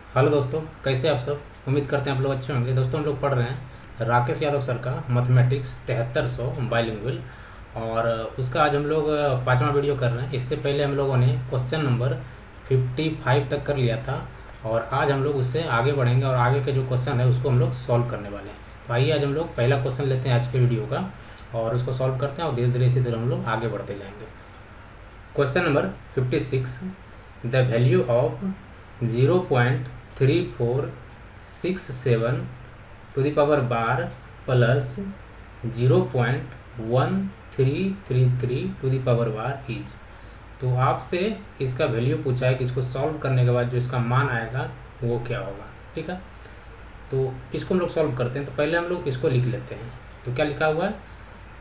Hello दोस्तों, कैसे आप सब। उम्मीद करते हैं आप लोग अच्छे होंगे। दोस्तों, हम लोग पढ़ रहे हैं राकेश यादव सर का मैथमेटिक्स 7300 बाइलिंगुअल, और उसका आज हम लोग पांचवा वीडियो कर रहे हैं। इससे पहले हम लोगों ने क्वेश्चन नंबर 55 तक कर लिया था, और आज हम लोग उससे आगे बढ़ेंगे और आगे के जो क्वेश्चन है उसको हम लोग सॉल्व करने वाले हैं। तो आइए आज हम लोग पहला क्वेश्चन लेते हैं आज के वीडियो का और उसको सॉल्व करते हैं, और धीरे धीरे इसी तरह हम लोग आगे बढ़ते जाएंगे। Question number 56, the value of 0.3467 to the power bar plus 0.1333 to the power bar is. तो आपसे इसका वैल्यू पूछा है कि इसको सॉल्व करने के बाद जो इसका मान आएगा वो क्या होगा। ठीक है, तो इसको हम लोग सॉल्व करते हैं। तो पहले हम लोग इसको लिख लेते हैं। तो क्या लिखा हुआ है,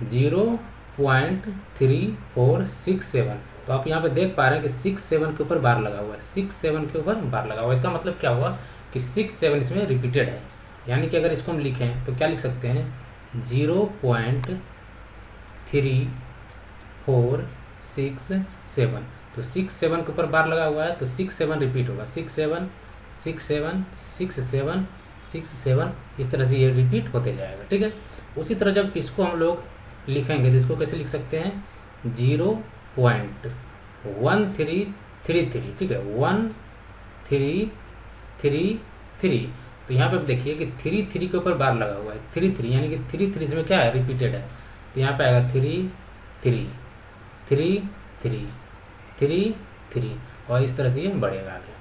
0.3467। तो आप यहाँ पे देख पा रहे हैं कि 67 के ऊपर बार लगा हुआ है, 67 के ऊपर बार लगा हुआ है। इसका मतलब क्या हुआ कि 67 इसमें रिपीटेड है, यानी कि अगर इसको हम लिखें तो क्या लिख सकते हैं, 0.3467। तो 67 के ऊपर बार लगा हुआ है तो 67 रिपीट होगा, 67 67 67 67, इस तरह से ये रिपीट होते जाएगा। ठीक है, उसी तरह जब इसको हम लोग लिखेंगे तो इसको कैसे लिख सकते हैं, 0.1333। ठीक है, 1333। तो यहाँ पे देखिए कि 33 के ऊपर बार लगा हुआ है, 33 यानी कि 33 इसमें क्या है, रिपीटेड है। तो यहाँ पे आएगा 3 3 3 3 3 3, और इस तरह से ये बढ़ेगा आगे।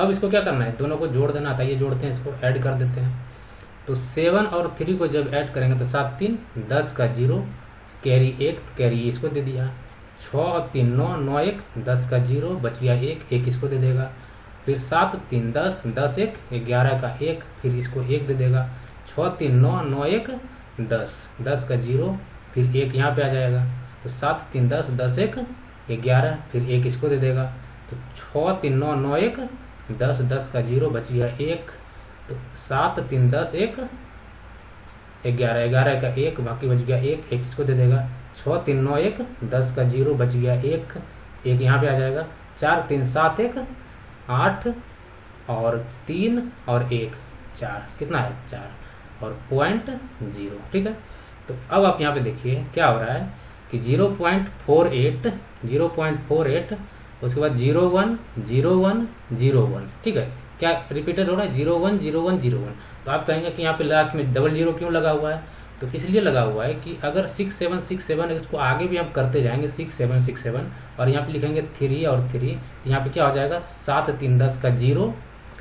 अब इसको क्या करना है, दोनों को जोड़ देना आता है। ये जोड़ते हैं, इसको ऐड कर देते हैं। तो 7 और 3 को जब ऐड करेंगे तो 7 3 10 का 0, कैरी 1, तो कैरी इसको दे दिया। 6 और 3 9, 9 1 10 का 0, बच गया 1, 1 इसको दे देगा। फिर 7 3 10, 10 1 11 का 1, फिर इसको 1 दे देगा। 6 3 9, 9 1 10, 10 का 0, फिर 1 यहाँ पे आ जाएगा। तो 7 3 10, 10 1 11, फिर 1 इसको दे देगा। तो 6 3 9, 9 1 10, 10 का 0, बच गया 1। तो 7 3 10 1 11, 11 का 1, बाकी बच गया 1, 1 इसको दे देगा। 6 3 9 1 10 का 0, बच गया 1, 1 यहाँ पे आ जाएगा। 4 3 7 1 8, और 3 और 1 4, कितना है 4, और 0.0। ठीक है, तो अब आप यहाँ पे देखिए क्या हो रहा है कि 0.48, उसके बाद 01 01 01। ठीक है, क्या रिपीटेड हो रहा है, 01 01 01। तो आप कहेंगे कि यहाँ पे लास्ट में डबल जीरो क्यों लगा हुआ है, तो इसलिए लगा हुआ है कि अगर 6767 इसको आगे भी हम करते जाएंगे 6767, और यहाँ पे लिखेंगे 3 और 3, तो यहाँ पे क्या हो जाएगा, 7 3 10 का 0।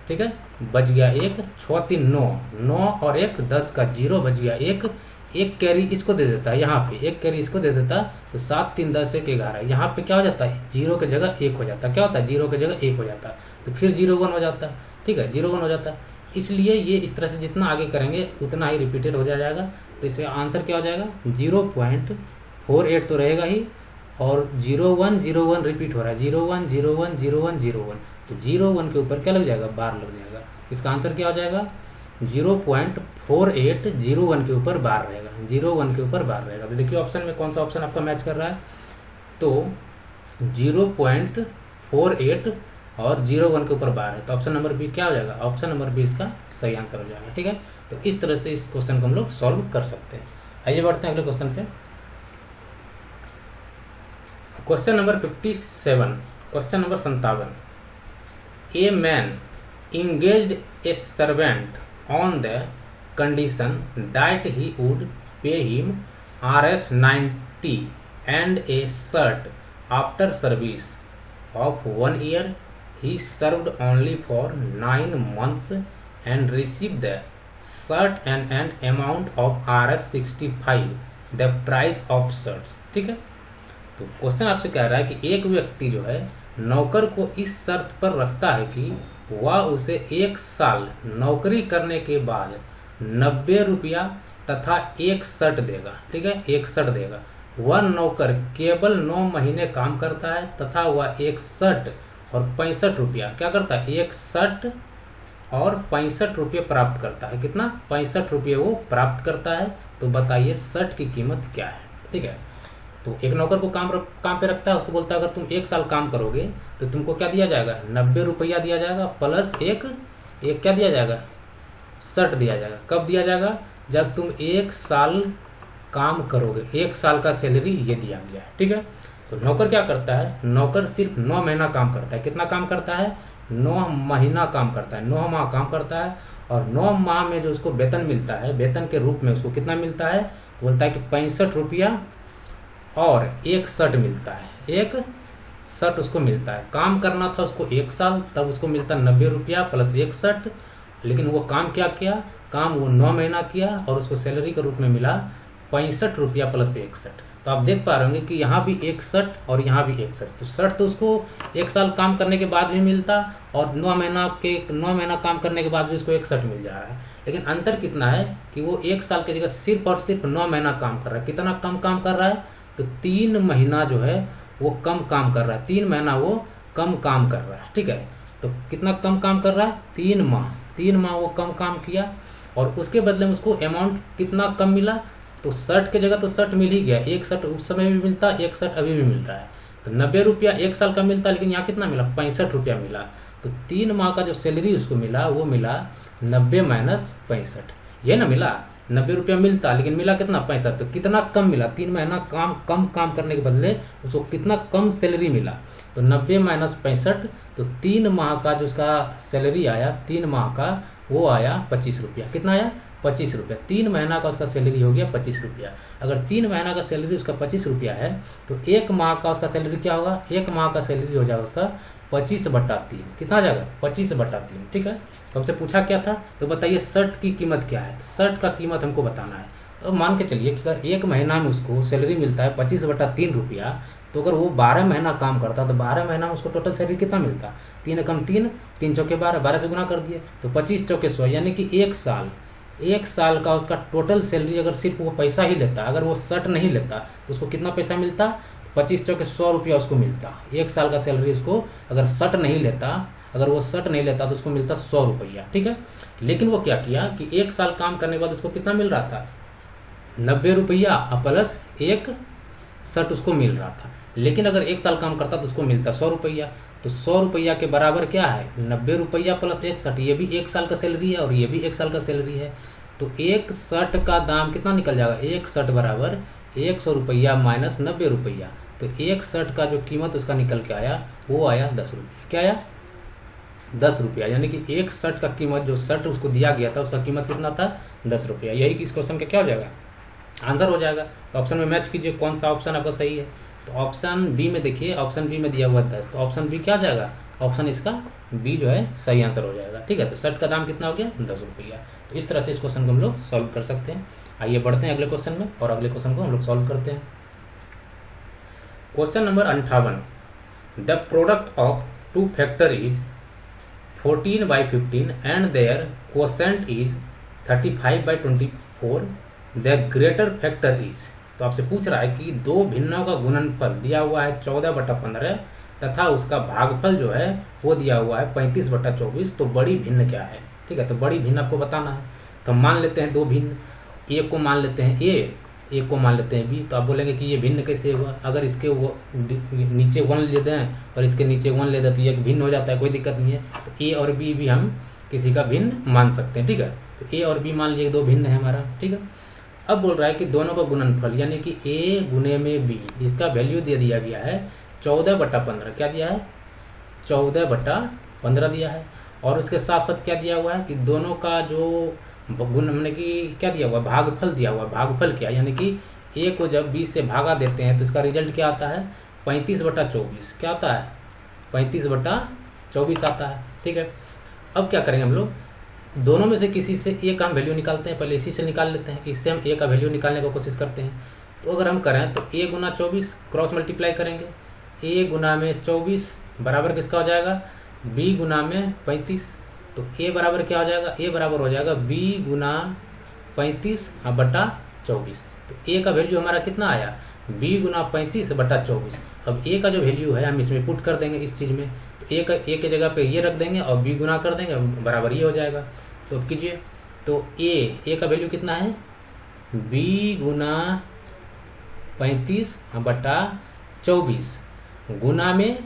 ठीक है, बच गया 1। 6 3 9, 9 और 1 10 का 0, बच गया 1, एक कैरी इसको दे देता है, यहाँ पे एक कैरी इसको दे देता। तो 7 3 10 1 11, यहाँ पे क्या हो जाता है, 0 की जगह 1 हो जाता है। क्या होता है, 0 की जगह 1 हो जाता है, तो फिर 01 हो जाता है। ठीक है, 01 हो जाता है। इसलिए ये इस तरह से जितना आगे करेंगे उतना ही रिपीटेड हो जाएगा। तो इसका आंसर क्या हो जाएगा, 0.48 तो रहेगा ही, और 01 01 रिपीट हो रहा है, 01 01 01 01। तो 01 के ऊपर क्या लग जाएगा, बार लग जाएगा। इसका आंसर क्या हो जाएगा, 0.4801 के ऊपर बार रहेगा, 01 के ऊपर बार रहेगा। तो देखिए ऑप्शन में कौन सा ऑप्शन आपका मैच कर रहा है, तो 0.48 और 01 के ऊपर बार है। तो ऑप्शन नंबर बी क्या हो जाएगा, ऑप्शन नंबर बी इसका सही आंसर हो जाएगा। ठीक है, तो इस तरह से इस क्वेश्चन को हम लोग सॉल्व कर सकते हैं। आइए बढ़ते हैं अगले क्वेश्चन पे। Question number 57, question number 57। A man engaged a servant on the condition that he would pay him Rs 90 and a shirt after service of 1 year. He served only for 9 months and received the shirt and an amount of Rs 65, the price of shirts। ठीक है, तो question आपसे कह रहा है कि एक व्यक्ति जो है नौकर को इस शर्त पर रखता है कि वह उसे 1 साल नौकरी करने के बाद 90 रुपया तथा 1 शर्ट देगा। ठीक है, 1 शर्ट देगा। वह नौकर केवल 9 महीने काम करता है तथा वह 1 शर्ट और 65 रुपया क्या करता है, 1 शर्ट और 65 रुपये प्राप्त करता है। कितना, 65 रुपये वो प्राप्त करता है। तो बताइए शर्ट की कीमत क्या है। ठीक है, तो एक नौकर को काम पे रखता है, उसको बोलता है अगर तुम 1 साल काम करोगे तो तुमको क्या दिया जाएगा, 90 रुपया दिया जाएगा प्लस 1 एक क्या दिया जाएगा, 60 दिया जाएगा। कब दिया जाएगा, जब तुम 1 साल काम करोगे, 1 साल का सैलरी ये दिया गया है, ठीक है। तो नौकर क्या करता है, नौकर सिर्फ 9 महीना काम करता है। कितना काम करता है, 9 महीना काम करता है, 9 माह काम करता है। और 9 माह में जो उसको वेतन मिलता है, वेतन के रूप में उसको कितना मिलता है, बोलता है कि 65 रुपया और 1 शर्ट मिलता है, 1 शर्ट उसको मिलता है। काम करना था उसको 1 साल, तब उसको मिलता 90 रुपया प्लस 1 शर्ट। लेकिन वो काम क्या किया, काम वो 9 महीना किया और उसको सैलरी के रूप में मिला 65 रुपया प्लस 1 शर्ट। तो आप देख पा रहे होंगे कि यहाँ भी 1 शर्ट और यहाँ भी 1 शर्ट। तो शर्ट तो उसको 1 साल काम करने के बाद भी मिलता और 9 महीना काम करने के बाद भी उसको 1 शर्ट मिल जा रहा है। लेकिन अंतर कितना है कि वो 1 साल की जगह सिर्फ और सिर्फ 9 महीना काम कर रहा है। कितना कम काम कर रहा है, तो 3 महीना जो है वो कम काम कर रहा है, 3 महीना वो कम काम कर रहा है, ठीक है। तो कितना कम काम कर रहा है, 3 माह वो कम काम किया और उसके बदले में उसको अमाउंट कितना कम मिला। तो शर्ट की जगह तो शर्ट मिल ही गया, 1 शर्ट उस समय भी मिलता, 1 शर्ट अभी भी मिल रहा है। तो 90 रुपया 1 साल का मिलता, लेकिन यहाँ कितना मिला, 65 रुपया मिला। तो 3 माह का जो सैलरी उसको मिला वो मिला 90 माइनस 65, ये ना मिला 90 रुपया मिलता, लेकिन मिला कितना, 65। तो कितना कम मिला, 3 महीना कम काम करने के बदले उसको कितना कम सैलरी मिला। तो 90 माइनस 65, तो 3 माह का जो उसका सैलरी आया, 3 माह का वो आया 25 रुपया। कितना आया, 25 रुपया। 3 महीना का उसका सैलरी हो गया 25 रुपया। अगर 3 महीना का सैलरी उसका 25 रुपया है तो 1 माह का उसका सैलरी क्या होगा, 1 माह का सैलरी हो जाएगा उसका 25/3। कितना आ जाएगा, 25/3, ठीक है। तो हमसे पूछा क्या था, तो बताइए शर्ट की कीमत क्या है। शर्ट का कीमत हमको बताना है। तो मान के चलिए कि अगर 1 महीना में उसको सैलरी मिलता है 25/3 रुपया, तो अगर वो 12 महीना काम करता तो 12 महीना में उसको टोटल सैलरी कितना मिलता, 3 कम 3, 3 चौके 12, 12 से गुना कर दिए तो 25 चौके 100, यानी कि 1 साल का उसका टोटल सैलरी अगर सिर्फ वो पैसा ही लेता, अगर वो शर्ट नहीं लेता तो उसको कितना पैसा मिलता, 25 चौके 100 रुपया उसको मिलता। 1 साल का सैलरी उसको अगर शर्ट नहीं लेता, अगर वो शर्ट नहीं लेता तो उसको मिलता 100 रुपया, ठीक है। लेकिन वो क्या किया कि 1 साल काम करने के बाद उसको कितना मिल रहा था, 90 रुपया प्लस 1 शर्ट उसको मिल रहा था। लेकिन अगर 1 साल काम करता तो उसको मिलता 100 रुपया। तो 100 रुपया के बराबर क्या है, 90 रुपया प्लस 1 शर्ट। ये भी 1 साल का सैलरी है और ये भी 1 साल का सैलरी है। तो 1 शर्ट का दाम कितना निकल जाएगा, 1 शर्ट बराबर 100 रुपया माइनस 90 रुपया। तो 1 शर्ट का जो कीमत उसका निकल के आया वो आया 10 रुपया। क्या आया, 10 रुपया। यानी कि 1 शर्ट का कीमत, जो शर्ट उसको दिया गया था उसका कीमत कितना था, 10 रुपया। यही इस क्वेश्चन का क्या हो जाएगा, आंसर हो जाएगा। तो ऑप्शन में मैच कीजिए कौन सा ऑप्शन आपका सही है। तो ऑप्शन बी में देखिए, ऑप्शन बी में दिया हुआ 10, तो ऑप्शन बी क्या आ जाएगा, ऑप्शन इसका बी जो है सही आंसर हो जाएगा, ठीक है। तो शर्ट का दाम कितना हो गया, 10 रुपया। तो इस तरह से इस क्वेश्चन को हम लोग सॉल्व कर सकते हैं। आइए बढ़ते हैं अगले क्वेश्चन में और अगले क्वेश्चन को हम लोग सॉल्व करते हैं। Question number 58, the product of 2 factor is 14/15 and their quotient is 35/24, the greater factor is. तो आपसे पूछ रहा है कि 2 भिन्नों का गुणनफल दिया हुआ है 14/15 तथा उसका भागफल जो है वो दिया हुआ है 35/24। तो बड़ी भिन्न क्या है, ठीक है। तो बड़ी भिन्न आपको बताना है। तो मान लेते हैं 2 भिन्न, ए को मान लेते हैं ए को मान लेते हैं बी। तो आप बोलेंगे कि ये भिन्न कैसे हुआ, अगर इसके वो नीचे 1 ले दें और इसके नीचे 1 ले दें तो ये भिन्न हो जाता है, कोई दिक्कत नहीं है। तो ए और बी भी हम किसी का भिन्न मान सकते हैं, ठीक है। तो ए और बी मान लीजिए 2 भिन्न है हमारा, ठीक है। अब बोल रहा है कि दोनों का गुणनफल यानी कि ए गुने में बी, इसका वैल्यू दे दिया गया है 14/15। क्या दिया है, 14/15 दिया है। और उसके साथ साथ क्या दिया हुआ है कि दोनों का जो गुण हमने कि क्या दिया हुआ, भागफल दिया हुआ। भागफल क्या, यानी कि ए को जब बी से भागा देते हैं तो इसका रिजल्ट क्या आता है, 35/24। क्या आता है, 35/24 आता है, ठीक है। अब क्या करेंगे हम लोग, दोनों में से किसी से ए का हम वैल्यू निकालते हैं। पहले इसी से निकाल लेते हैं, इससे हम ए का वैल्यू निकालने की कोशिश करते हैं। तो अगर हम करें तो ए गुना 24 क्रॉस मल्टीप्लाई करेंगे, ए गुना में 24 बराबर किसका हो जाएगा, बी गुना में 35। तो ए बराबर क्या हो जाएगा, ए बराबर हो जाएगा बी गुना 35/24। तो ए का वैल्यू हमारा कितना आया, बी गुना 35/24। अब ए का जो वैल्यू है हम इसमें पुट कर देंगे इस चीज़ में। तो ए के जगह पे ये रख देंगे और बी गुना कर देंगे, बराबर ये हो जाएगा। तो अब कीजिए, तो ए का वैल्यू कितना है, बी गुना 35/24 गुना में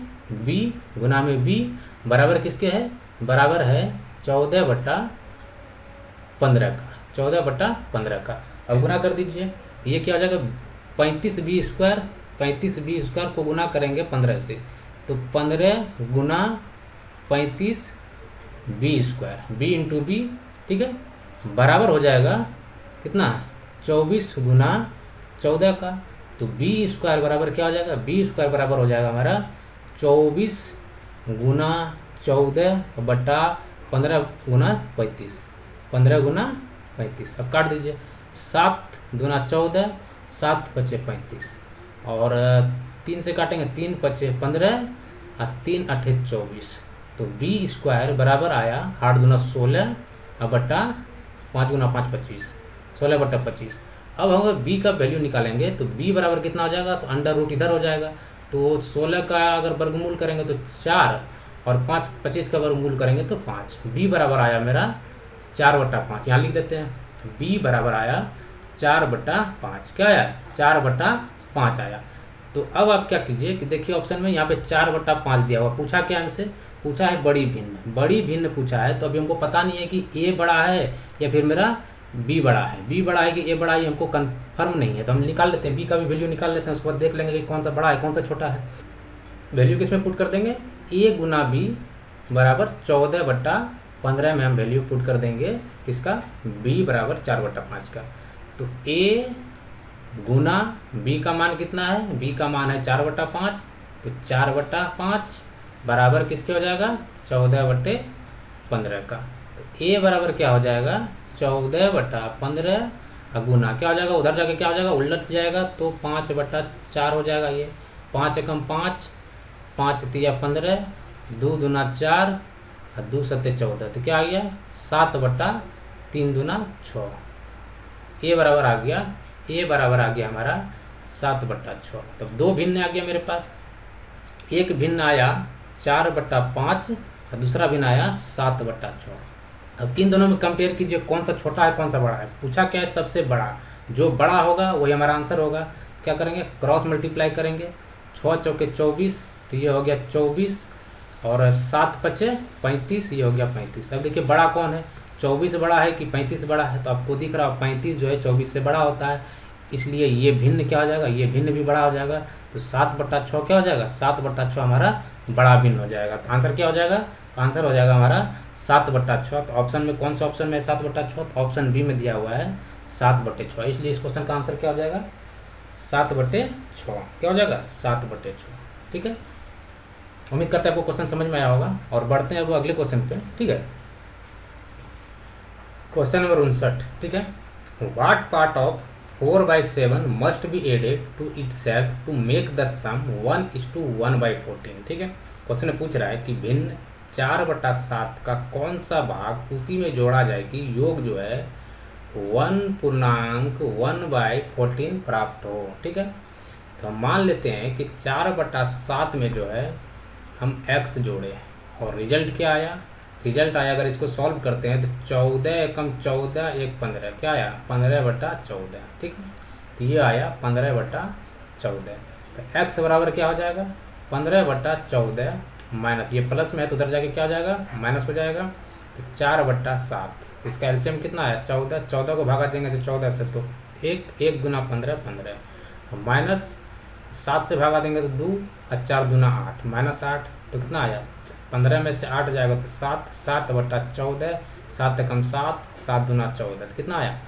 बी बराबर किसके है, बराबर है 14/15 का, 14/15 का। अब गुना कर दीजिए, तो ये क्या हो जाएगा 35b², 35b² को गुना करेंगे 15 से, तो 15 गुना 35b², b इंटू बी, ठीक है, बराबर हो जाएगा कितना 24 गुना 14 का। तो b² बराबर क्या हो जाएगा, b² बराबर हो जाएगा हमारा 24 गुना 14/15 गुना 35, 15 गुना 35। अब काट दीजिए, 7 दूना 14, 7 पचे 35, और 3 से काटेंगे, 3 पचे 15 और 3 अठे 24। तो b² बराबर आया 8 दूना 16 बटा 5 गुना 5 25, 16/25। अब हम b का वैल्यू निकालेंगे, तो b बराबर कितना हो जाएगा, तो अंडर रूट इधर हो जाएगा, तो 16 का अगर वर्गमूल करेंगे तो 4, और 5 25 का वर्गमूल करेंगे तो 5। b बराबर आया मेरा 4/5, यहाँ लिख देते हैं, b बराबर आया 4/5। क्या आया, 4/5 आया। तो अब आप क्या कीजिए कि देखिए ऑप्शन में यहाँ पे 4/5 दिया हुआ, पूछा क्या हमसे, पूछा है बड़ी भिन्न, बड़ी भिन्न पूछा है। तो अभी हमको पता नहीं है कि a बड़ा है या फिर मेरा b बड़ा है, b बड़ा है कि a बड़ा है, हमको कंफर्म नहीं है। तो हम निकाल लेते हैं, b का भी वैल्यू निकाल लेते हैं, उसके बाद देख लेंगे कि कौन सा बड़ा है कौन सा छोटा है। वैल्यू किसमें पुट कर देंगे, a गुना b बराबर 14/15 में हम वैल्यू पुट कर देंगे इसका, b बराबर 4/5 का। तो a गुना b का मान कितना है, b का मान है 4/5, तो 4/5 बराबर किसके हो जाएगा 14/15 का। तो a बराबर क्या हो जाएगा 14/15, गुना क्या हो जाएगा, उधर जाके क्या हो जाएगा उलट जाएगा, तो 5/4 हो जाएगा। ये 5 एकम 5, 5 तिया 15, 2 दूना 4 और 2 सत्ते 14, तो क्या आ गया 7/3 दूना 6। a बराबर आ गया, a बराबर आ गया हमारा 7/6। तब दो भिन्न आ गया मेरे पास, एक भिन्न आया 4/5 और दूसरा भिन्न आया 7/6। अब इन दोनों में कंपेयर कीजिए कौन सा छोटा है कौन सा बड़ा है। पूछा क्या है, सबसे बड़ा, जो बड़ा होगा वही हमारा आंसर होगा। क्या करेंगे, क्रॉस मल्टीप्लाई करेंगे, 6 चौके 24, तो ये हो गया 24, और 7 पचे 35, ये हो गया 35। अब देखिए बड़ा कौन है, 24 बड़ा है कि 35 बड़ा है, तो आपको दिख रहा है 35 जो है 24 से बड़ा होता है, इसलिए ये भिन्न क्या हो जाएगा, ये भिन्न भी बड़ा हो जाएगा। तो 7/6 क्या हो जाएगा, 7/6 हमारा बड़ा भिन्न हो जाएगा। तो आंसर क्या हो जाएगा, तो आंसर हो जाएगा हमारा 7/6। तो ऑप्शन में कौन सा ऑप्शन में 7/6, तो ऑप्शन बी में दिया हुआ है 7/6, इसलिए इस क्वेश्चन का आंसर क्या हो जाएगा 7/6। क्या हो जाएगा 7/6, ठीक है। उम्मीद करते हैं आपको क्वेश्चन समझ में आया होगा, और बढ़ते हैं अब अगले क्वेश्चन पे, ठीक है। क्वेश्चन नंबर 59, ठीक है। What part of 4/7 must be added to itself to make the sum 1:1/14, ठीक है। क्वेश्चन में पूछ रहा है कि भिन्न 4/7 का कौन सा भाग उसी में जोड़ा जाए कि योग जो है 1.1/14 प्राप्त हो, ठीक है। तो हम मान लेते हैं कि 4/7 में जो है हम x जोड़े, और रिजल्ट क्या आया, रिजल्ट आया अगर इसको सॉल्व करते हैं तो 14 एकम 14 1 15, क्या आया 15/14, ठीक है। तो ये आया 15/14। तो x बराबर क्या हो जाएगा 15/14 माइनस, ये प्लस में है तो उधर जाके क्या हो जाएगा माइनस हो जाएगा, तो 4/7। इसका एलसीएम कितना आया 14, 14 को भागा देंगे तो 14 से, तो 1 गुना 15 15, माइनस 7 से भागा देंगे तो 2 और 4 दूना 8, -8, तो कितना आया 15 में से 8 जाएगा तो 7, 7/14, 7 एकम 7, 7 दूना 14, तो कितना आया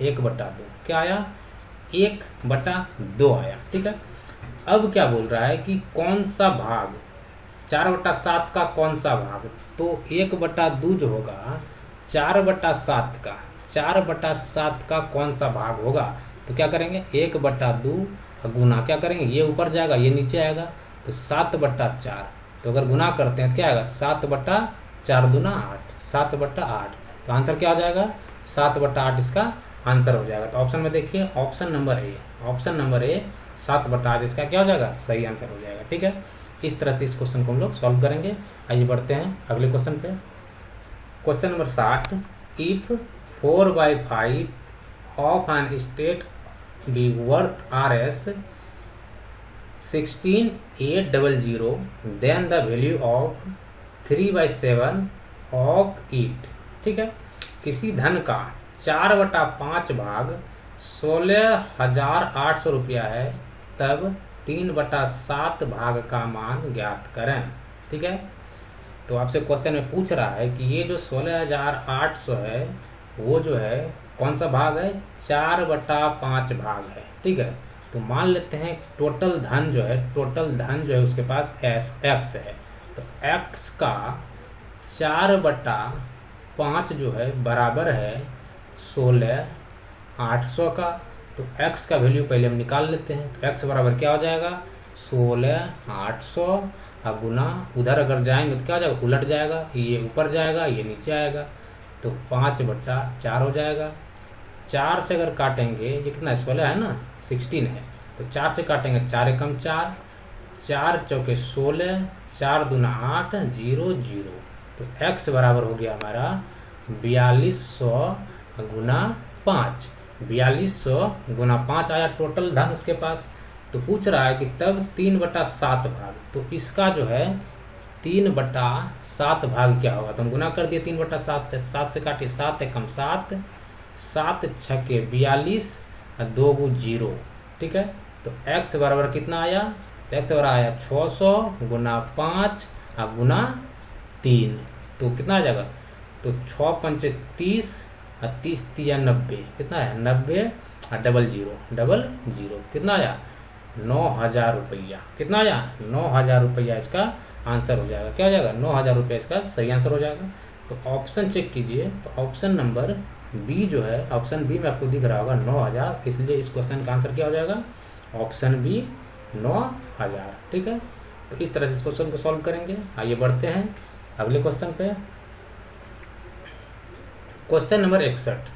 1/2, क्या आया 1/2 आया, ठीक है। अब क्या बोल रहा है कि कौन सा भाग 4/7 का कौन सा भाग, तो 1/2 जो होगा 4/7 का, 4/7 का कौन सा भाग होगा, तो क्या करेंगे 1/2 गुना क्या करेंगे, ये ऊपर जाएगा ये नीचे आएगा, तो 7/4। तो अगर गुना करते हैं तो क्या आएगा 7/4 दूना 8, 7/8। तो आंसर क्या हो जाएगा 7/8 इसका आंसर हो जाएगा। तो ऑप्शन में देखिए option number A, option number A 7/8 इसका क्या हो जाएगा सही आंसर हो जाएगा, ठीक है। इस तरह से इस क्वेश्चन को हम लोग सॉल्व करेंगे। आइए बढ़ते हैं अगले क्वेश्चन पे। Question number 60, if 4/5 of an estate be worth Rs 16,800, then the value of 3/7 of it, ठीक है। किसी धन का 4/5 भाग 16,800 रुपया है, तब 3/7 भाग का मान ज्ञात करें, ठीक है। तो आपसे क्वेश्चन में पूछ रहा है कि ये जो 16,800 है वो जो है कौन सा भाग है, 4/5 भाग है, ठीक है। तो मान लेते हैं टोटल धन जो है उसके पास एक्स है, तो एक्स का 4/5 जो है बराबर है 16,800 का। तो x का वैल्यू पहले हम निकाल लेते हैं। तो x बराबर क्या हो जाएगा, 16,800 अब गुना, उधर अगर जाएंगे तो क्या हो जाएगा, उलट जाएगा, ये ऊपर जाएगा ये नीचे आएगा, तो 5/4 हो जाएगा। 4 से अगर काटेंगे, ये कितना 16 है ना, 16 है, तो 4 से काटेंगे 4 एकम 4, 4 चौके 16, 4 दूना 8, 0 0। तो x बराबर हो गया हमारा 4200 गुना 5, 4200 गुना 5 आया टोटल धन उसके पास। तो पूछ रहा है कि तब 3/7 भाग, तो इसका जो है 3/7 भाग क्या होगा, तो हम गुना कर दिए 3/7 से, 7 से काटिए 7 एकम 7, 7 छक्के 42 और 2 गु 0, ठीक है। तो x बराबर कितना आया, तो x बराबर आया 600 गुना 5 और गुना 3, तो कितना आ जाएगा, तो 6 पंचे 30 और 30 3 90, कितना है 90 और डबल जीरो कितना आया 9,000 रुपया, कितना आया 9,000 रुपया इसका आंसर हो जाएगा। क्या हो जाएगा 9,000 रुपया इसका सही आंसर हो जाएगा। तो ऑप्शन चेक कीजिए, तो ऑप्शन नंबर बी जो है, ऑप्शन बी में आपको दिख रहा होगा 9,000, इसलिए इस क्वेश्चन का आंसर क्या हो जाएगा, ऑप्शन बी 9,000, ठीक है। तो इस तरह से इस क्वेश्चन को सॉल्व करेंगे। आइए बढ़ते हैं अगले क्वेश्चन पे। Question number 61,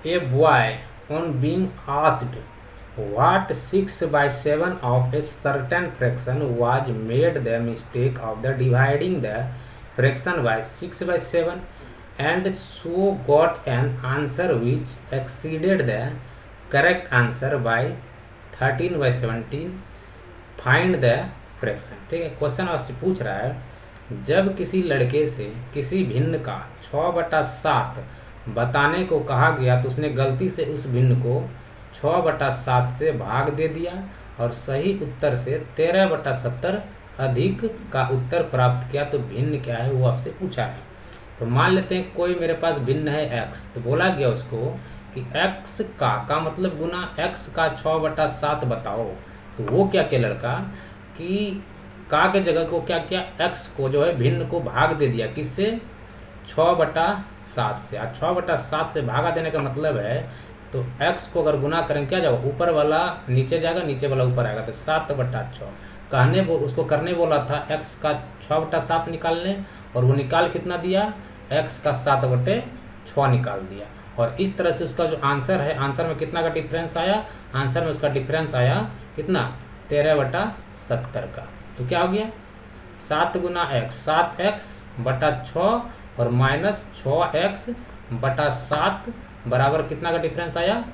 a boy on being asked what 6/7 of a certain fraction was made the mistake of the dividing the fraction by 6/7 and so got an answer which exceeded the correct answer by 13/17, find the fraction, ठीक है। Question आपसे पूछ रहा है जब किसी लड़के से किसी भिन्न का 6/7 बताने को कहा गया तो उसने गलती से उस भिन्न को 6/7 से भाग दे दिया और सही उत्तर से 13/70 अधिक का उत्तर प्राप्त किया। तो भिन्न क्या है वो आपसे पूछा है। तो मान लेते हैं कोई मेरे पास भिन्न है x, तो बोला गया उसको कि x का मतलब गुना x का 6/7 बताओ। तो वो क्या किया लड़का कि का के जगह को क्या किया, x को जो है भिन्न को भाग दे दिया, किससे 6/7 से। 6/7 से भागा देने का मतलब है तो x को अगर गुना करें क्या जाएगा, ऊपर वाला नीचे जाएगा, नीचे वाला ऊपर आएगा, तो 7/6 कहने वो उसको करने बोला था x का 6/7 निकालने, और वो निकाल कितना दिया, x का 7/6 निकाल दिया। और इस तरह से उसका जो आंसर है, आंसर में कितना का डिफरेंस आया, आंसर में उसका डिफरेंस आया कितना 13/70 का। तो क्या हो गया 7 गुना x 7x/6 और माइनस 6x/7 बराबर कितना का डिफरेंस आया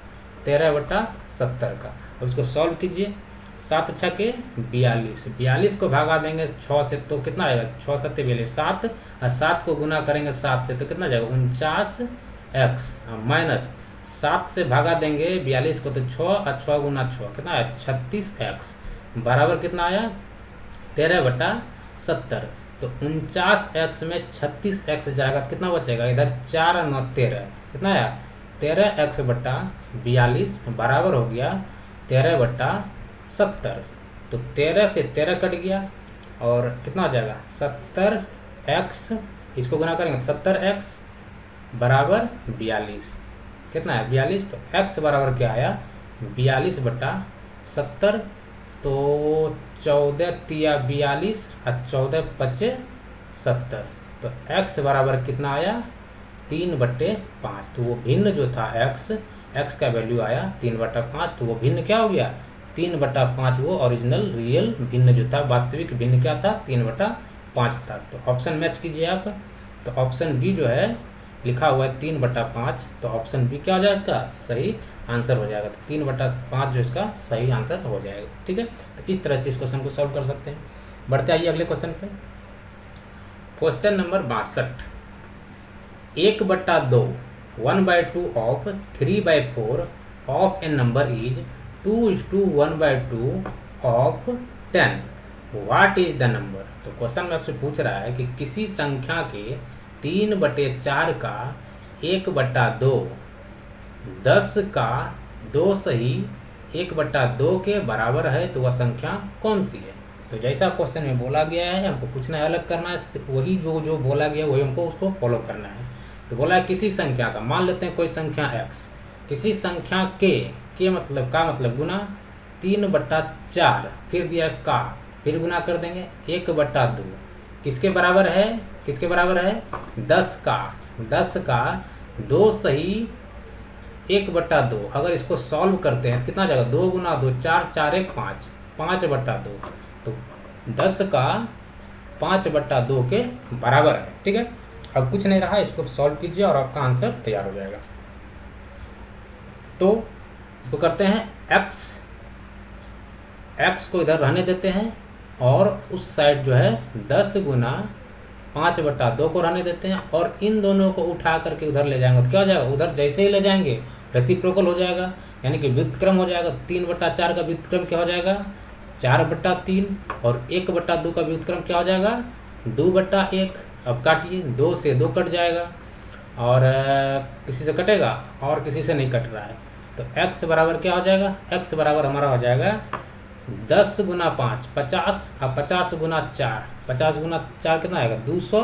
13/70 का। अब इसको सॉल्व कीजिए, 7 छक्के 42, 42 को भागा देंगे 6 से तो कितना आएगा 6 7 42, 7 और 7 को गुना करेंगे 7 से तो कितना जाएगा 49x, माइनस 7 से भागा देंगे 42 को तो 6 और 6 गुना 6 कितना आया 36x बराबर कितना आया 13/70। तो 49x में 36x जाएगा तो कितना बचेगा, इधर 4 और 9 13, कितना आया 13x/42 बराबर हो गया 13/70। तो 13 से 13 कट गया और कितना हो जाएगा 70x, इसको गुना करेंगे 70x बराबर 42, कितना है 42। तो x बराबर क्या आया 42/70, तो 14 तिया 42 और 14 पचे 70, तो x बराबर कितना आया 3/5। तो वो भिन्न जो था x का वैल्यू आया 3/5, तो वो भिन्न क्या हो गया 3/5, वो ओरिजिनल रियल भिन्न जो था, वास्तविक भिन्न क्या था 3/5 था। तो ऑप्शन मैच कीजिए आप, तो ऑप्शन बी जो है लिखा हुआ है 3/5, तो ऑप्शन बी क्या हो जाएगा इसका सही आंसर हो जाएगा। तो 3/5 जो इसका सही आंसर हो जाएगा, ठीक है। तो इस तरह से इस क्वेश्चन को सॉल्व कर सकते हैं। बढ़ते आइए अगले क्वेश्चन पे। Question number 62, 1/2 1/2 of 3/4 of A number is 2:1/2 of 10, what is the number. तो क्वेश्चन में आपसे पूछ रहा है कि किसी संख्या के 3/4 का 1/2 10 का 2 सही 1/2 के बराबर है, तो वह संख्या कौन सी है। तो जैसा क्वेश्चन में बोला गया है हमको कुछ नहीं अलग करना है, वही जो बोला गया वही हमको उसको फॉलो करना है। तो बोला है किसी संख्या का, मान लेते हैं कोई संख्या x, किसी संख्या के मतलब का मतलब गुना 3/4, फिर दिया का, फिर गुना कर देंगे 1/2, किसके बराबर है, किसके बराबर है 10 का 2 सही 1/2। अगर इसको सॉल्व करते हैं तो कितना जाएगा, 2 गुना 2 4, 4 1 5, 5/2, तो 10 का 5/2 के बराबर है। ठीक है, अब कुछ नहीं रहा, इसको सॉल्व कीजिए और आपका आंसर तैयार हो जाएगा। तो इसको करते हैं x को इधर रहने देते हैं और उस साइड जो है 10 गुना 5/2 को रहने देते हैं और इन दोनों को उठा करके उधर ले जाएंगे तो क्या हो जाएगा, उधर जैसे ही ले जाएंगे रेसिप्रोकल हो जाएगा, यानी कि व्युत्क्रम हो जाएगा। 3/4 का व्युत्क्रम क्या हो जाएगा 4/3 और 1/2 का व्युत्क्रम क्या हो जाएगा 2/1। अब काटिए, 2 से 2 कट जाएगा और किसी से कटेगा और किसी से नहीं कट रहा है, तो x बराबर क्या हो जाएगा, x बराबर हमारा हो जाएगा 10 गुना 5 50 और 50 गुना 4, 50 गुना 4 कितना आएगा 200,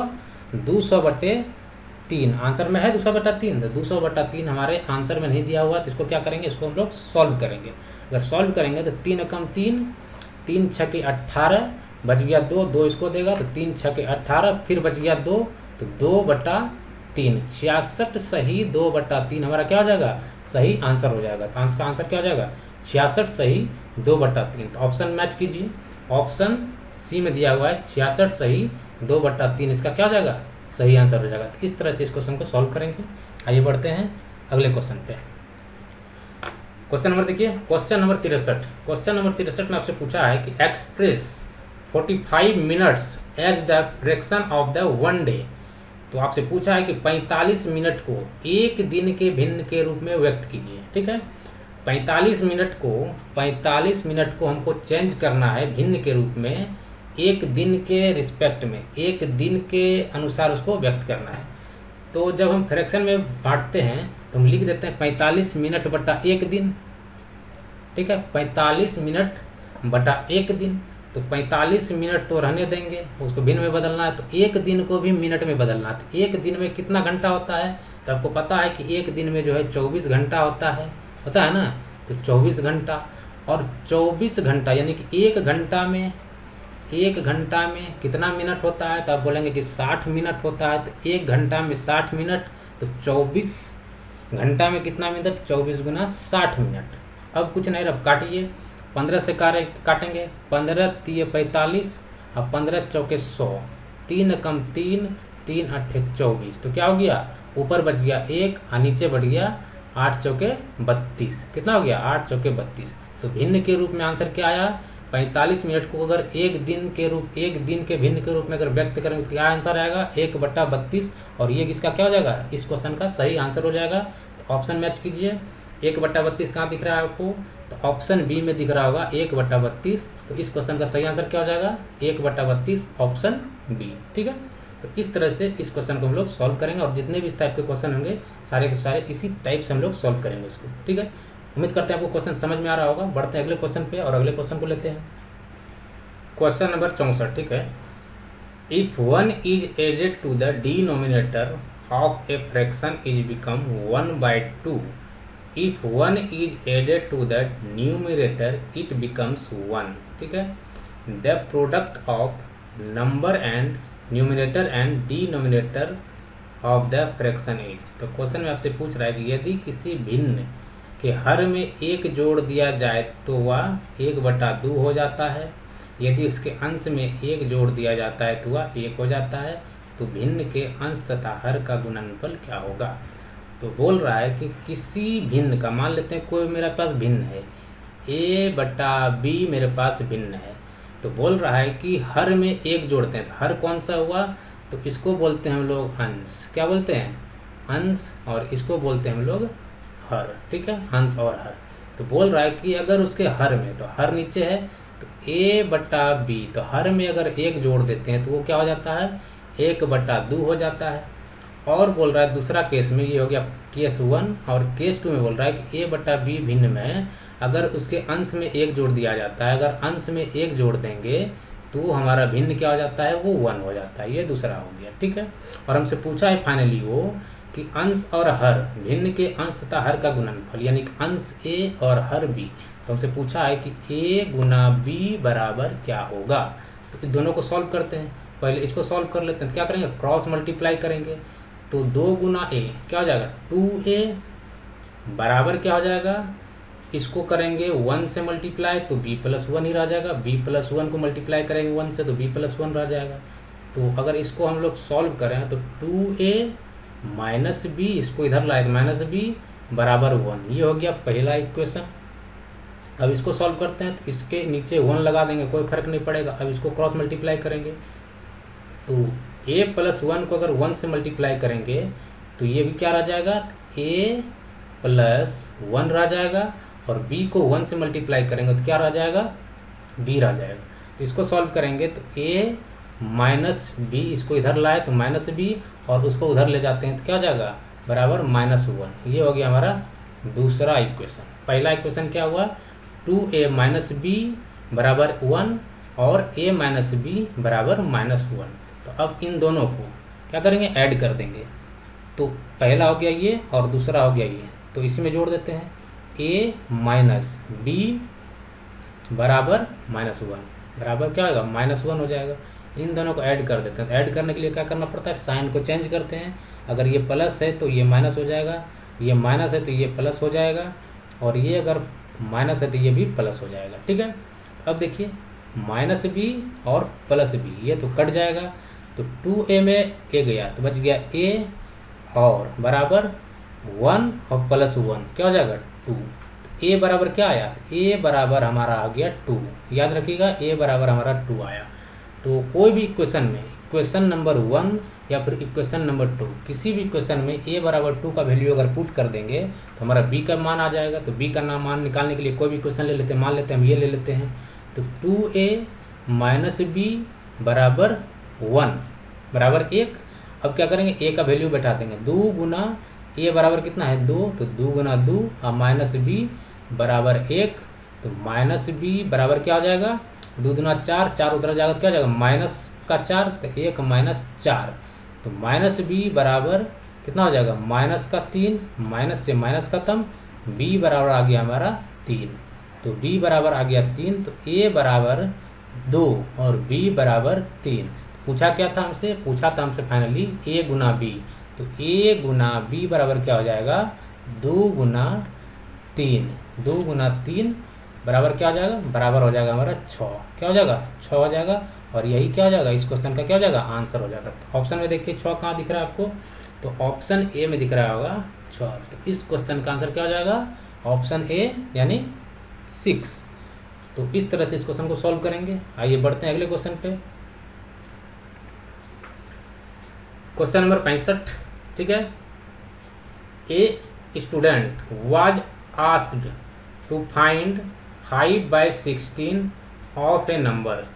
200/3 आंसर में है 200/3, तो 200/3 हमारे आंसर में नहीं दिया हुआ, तो इसको क्या करेंगे, इसको हम लोग सॉल्व करेंगे। अगर सॉल्व करेंगे तो 3 एकम 3, 3 6 के 18, बच गया 2, 2 इसको देगा तो 3 6 के 18, फिर बच गया 2, तो 2/3, 66 सही 2/3 हमारा क्या हो जाएगा, सही आंसर हो जाएगा। तो आंसर का आंसर क्या हो जाएगा 66 सही 2/3। तो ऑप्शन मैच कीजिए, ऑप्शन सी में दिया हुआ है 66 सही 2/3, इसका क्या हो जाएगा, सही आंसर हो जाएगा। तो इस तरह से इस क्वेश्चन को सॉल्व करेंगे। आइए बढ़ते हैं अगले क्वेश्चन पे। क्वेश्चन नंबर देखिए, क्वेश्चन नंबर 63। क्वेश्चन नंबर 63 में आपसे पूछा है कि express 45 minutes as the fraction of the 1 day. तो आपसे पूछा है कि 45 मिनट को एक दिन के भिन्न के रूप में व्यक्त कीजिए। ठीक है, 45 मिनट को हमको चेंज करना है भिन्न के रूप में, एक दिन के रिस्पेक्ट में, एक दिन के अनुसार उसको व्यक्त करना है। तो जब हम फ्रैक्शन में बांटते हैं तो हम लिख देते हैं 45 मिनट बटा 1 दिन। ठीक है, 45 मिनट बटा 1 दिन, तो 45 मिनट तो रहने देंगे, उसको भिन्न में बदलना है, तो एक दिन को भी मिनट में बदलना है। तो एक दिन में कितना घंटा होता है, तो आपको पता है कि एक दिन में जो है 24 घंटा होता है ना, तो 24 घंटा, और 24 घंटा यानी कि एक घंटा में कितना मिनट होता है, तो आप बोलेंगे कि 60 मिनट होता है। तो एक घंटा में 60 मिनट, तो 24 घंटा में कितना मिनट, 24 गुना 60 मिनट। अब कुछ नहीं, अब काटिए, 15 से काटेंगे, 15 3 45 और 15 चौके 100, 3 कम 3, 3 8 24, तो क्या हो गया, ऊपर बच गया 1 और नीचे बढ़ गया 8 चौके 32, कितना हो गया 8 चौके 32। तो भिन्न के रूप में आंसर क्या आया, 45 मिनट को अगर एक दिन के भिन्न के रूप में अगर व्यक्त करेंगे तो क्या आंसर आएगा 1/32, और ये किसका क्या हो जाएगा, इस क्वेश्चन का सही आंसर हो जाएगा। तो ऑप्शन मैच कीजिए, 1/32 कहाँ दिख रहा है आपको, तो ऑप्शन बी में दिख रहा होगा 1/32। तो इस क्वेश्चन का सही आंसर क्या हो जाएगा 1/32 ऑप्शन बी। ठीक है, तो इस तरह से इस क्वेश्चन को हम लोग सॉल्व करेंगे और जितने भी इस टाइप के क्वेश्चन होंगे सारे के सारे इसी टाइप से हम लोग सॉल्व करेंगे इसको। ठीक है, उम्मीद करते हैं आपको क्वेश्चन समझ में आ रहा होगा। बढ़ते हैं अगले क्वेश्चन पे और अगले क्वेश्चन को लेते हैं। Question number 64। ठीक है, if 1 is added to the denominator of a fraction is become 1/2, if 1 is added to the numerator it becomes 1। ठीक है, the product of number and numerator and denominator of the fraction is। तो question में आपसे पूछ रहा है कि यदि किसी भिन्न के हर में 1 जोड़ दिया जाए तो वह 1/2 हो जाता है, यदि उसके अंश में 1 जोड़ दिया जाता है तो वह 1 हो जाता है, तो भिन्न के अंश तथा हर का गुणनफल क्या होगा। तो बोल रहा है कि किसी भिन्न का, मान लेते हैं कोई मेरे पास भिन्न है a/b मेरे पास भिन्न है, तो बोल रहा है कि हर में 1 जोड़ते हैं, तो हर कौन सा हुआ, तो इसको बोलते हैं हम लोग अंश। क्या बोलते हैं, अंश और इसको बोलते हैं हम लोग हर, ठीक है, अंश और हर। तो बोल रहा है कि अगर उसके हर में, तो हर नीचे है तो a बटा बी, तो हर में अगर 1 जोड़ देते हैं तो वो क्या हो जाता है 1/2 हो जाता है। और बोल रहा है दूसरा केस में, ये हो गया केस 1, और केस 2 में बोल रहा है कि a बटा बी भिन्न में अगर उसके अंश में 1 जोड़ दिया जाता है, अगर अंश में 1 जोड़ देंगे तो हमारा भिन्न क्या हो जाता है, वो 1 हो जाता है। ये दूसरा हो गया, ठीक है। और हमसे पूछा है फाइनली वो कि अंश और हर, भिन्न के अंश तथा हर का गुणनफल, यानी कि अंश a और हर b। तो हमसे पूछा है कि a गुना b बराबर क्या होगा। तो इन दोनों को सॉल्व करते हैं। पहले इसको सॉल्व कर लेते हैं। क्या करेंगे, क्रॉस मल्टीप्लाई करेंगे। तो 2 गुना a क्या हो जाएगा 2a बराबर क्या हो जाएगा, इसको करेंगे 1 से मल्टीप्लाई तो b प्लस 1 ही रह जाएगा। b प्लस 1 को मल्टीप्लाई करेंगे 1 से तो b प्लस 1 रह जाएगा। तो अगर इसको हम लोग सॉल्व करें तो 2a माइनस बी, इसको इधर लाए तो माइनस बी बराबर 1। ये हो गया पहला इक्वेशन। अब इसको सॉल्व करते हैं तो इसके नीचे 1 लगा देंगे, कोई फर्क नहीं पड़ेगा। अब इसको क्रॉस मल्टीप्लाई करेंगे तो a प्लस 1 को अगर 1 से मल्टीप्लाई करेंगे तो ये भी क्या रह जाएगा, a प्लस 1 रह जाएगा, और b को 1 से मल्टीप्लाई करेंगे तो क्या रह जाएगा, b रह जाएगा। तो इसको सॉल्व करेंगे तो a माइनस बी, इसको इधर लाए तो माइनस बी, और उसको उधर ले जाते हैं तो क्या हो जाएगा बराबर -1। ये हो गया हमारा दूसरा इक्वेशन। पहला इक्वेशन क्या हुआ, 2a माइनस बी बराबर 1 और a माइनस बी बराबर -1। तो अब इन दोनों को क्या करेंगे, ऐड कर देंगे। तो पहला हो गया ये और दूसरा हो गया ये, तो इसी में जोड़ देते हैं। a माइनस बी बराबर -1 बराबर क्या होगा -1 हो जाएगा। इन दोनों को ऐड कर देते हैं। ऐड करने के लिए क्या करना पड़ता है, साइन को चेंज करते हैं। अगर ये प्लस है तो ये माइनस हो जाएगा, ये माइनस है तो ये प्लस हो जाएगा, और ये अगर माइनस है तो ये भी प्लस हो जाएगा, ठीक है। अब देखिए माइनस बी और प्लस बी ये तो कट जाएगा, तो 2a में a गया तो बच गया a और बराबर 1 और प्लस 1 क्या हो जाएगा 2। तो a बराबर क्या आया, a बराबर हमारा आ गया 2। याद रखिएगा a बराबर हमारा 2 आया। तो कोई भी इक्वेशन में, इक्वेशन नंबर 1 या फिर इक्वेशन नंबर 2, किसी भी इक्वेशन में a बराबर 2 का वैल्यू अगर पुट कर देंगे तो हमारा b का मान आ जाएगा। तो b का मान निकालने के लिए कोई भी इक्वेशन ले लेते हैं, मान लेते हैं हम ये ले लेते हैं। तो 2a माइनस बी बराबर 1 बराबर 1। अब क्या करेंगे, a का वैल्यू बैठा देंगे। 2 गुना a बराबर कितना है 2, तो 2 गुना 2 और माइनस b बराबर 1। तो माइनस b बराबर क्या हो जाएगा, 2 दूना 4, 4 उधर जाएगा तो क्या हो जाएगा माइनस का 4, तो 1 माइनस 4। तो माइनस b बराबर कितना हो जाएगा माइनस का 3, माइनस से माइनस खत्म, b बराबर आ गया हमारा 3। तो b बराबर आ गया 3, तो a बराबर 2 और b बराबर 3। पूछा क्या था हमसे, पूछा था हमसे फाइनली a गुना b। तो a गुना b बराबर क्या हो जाएगा 2 गुना 3, 2 गुना 3 बराबर क्या हो जाएगा, बराबर हो जाएगा हमारा 6। क्या हो जाएगा 6 हो जाएगा, और यही क्या हो जाएगा इस क्वेश्चन का क्या हो जाएगा आंसर हो जाएगा। तो ऑप्शन में देखिए 6 कहाँ दिख रहा है आपको, तो ऑप्शन ए में दिख रहा होगा 6। तो इस क्वेश्चन का आंसर क्या हो जाएगा ऑप्शन ए यानी 6। तो इस तरह से इस क्वेश्चन को सॉल्व करेंगे। आइए बढ़ते हैं अगले क्वेश्चन पे। क्वेश्चन नंबर 65, ठीक है। A student was asked to find 5/16 of a number.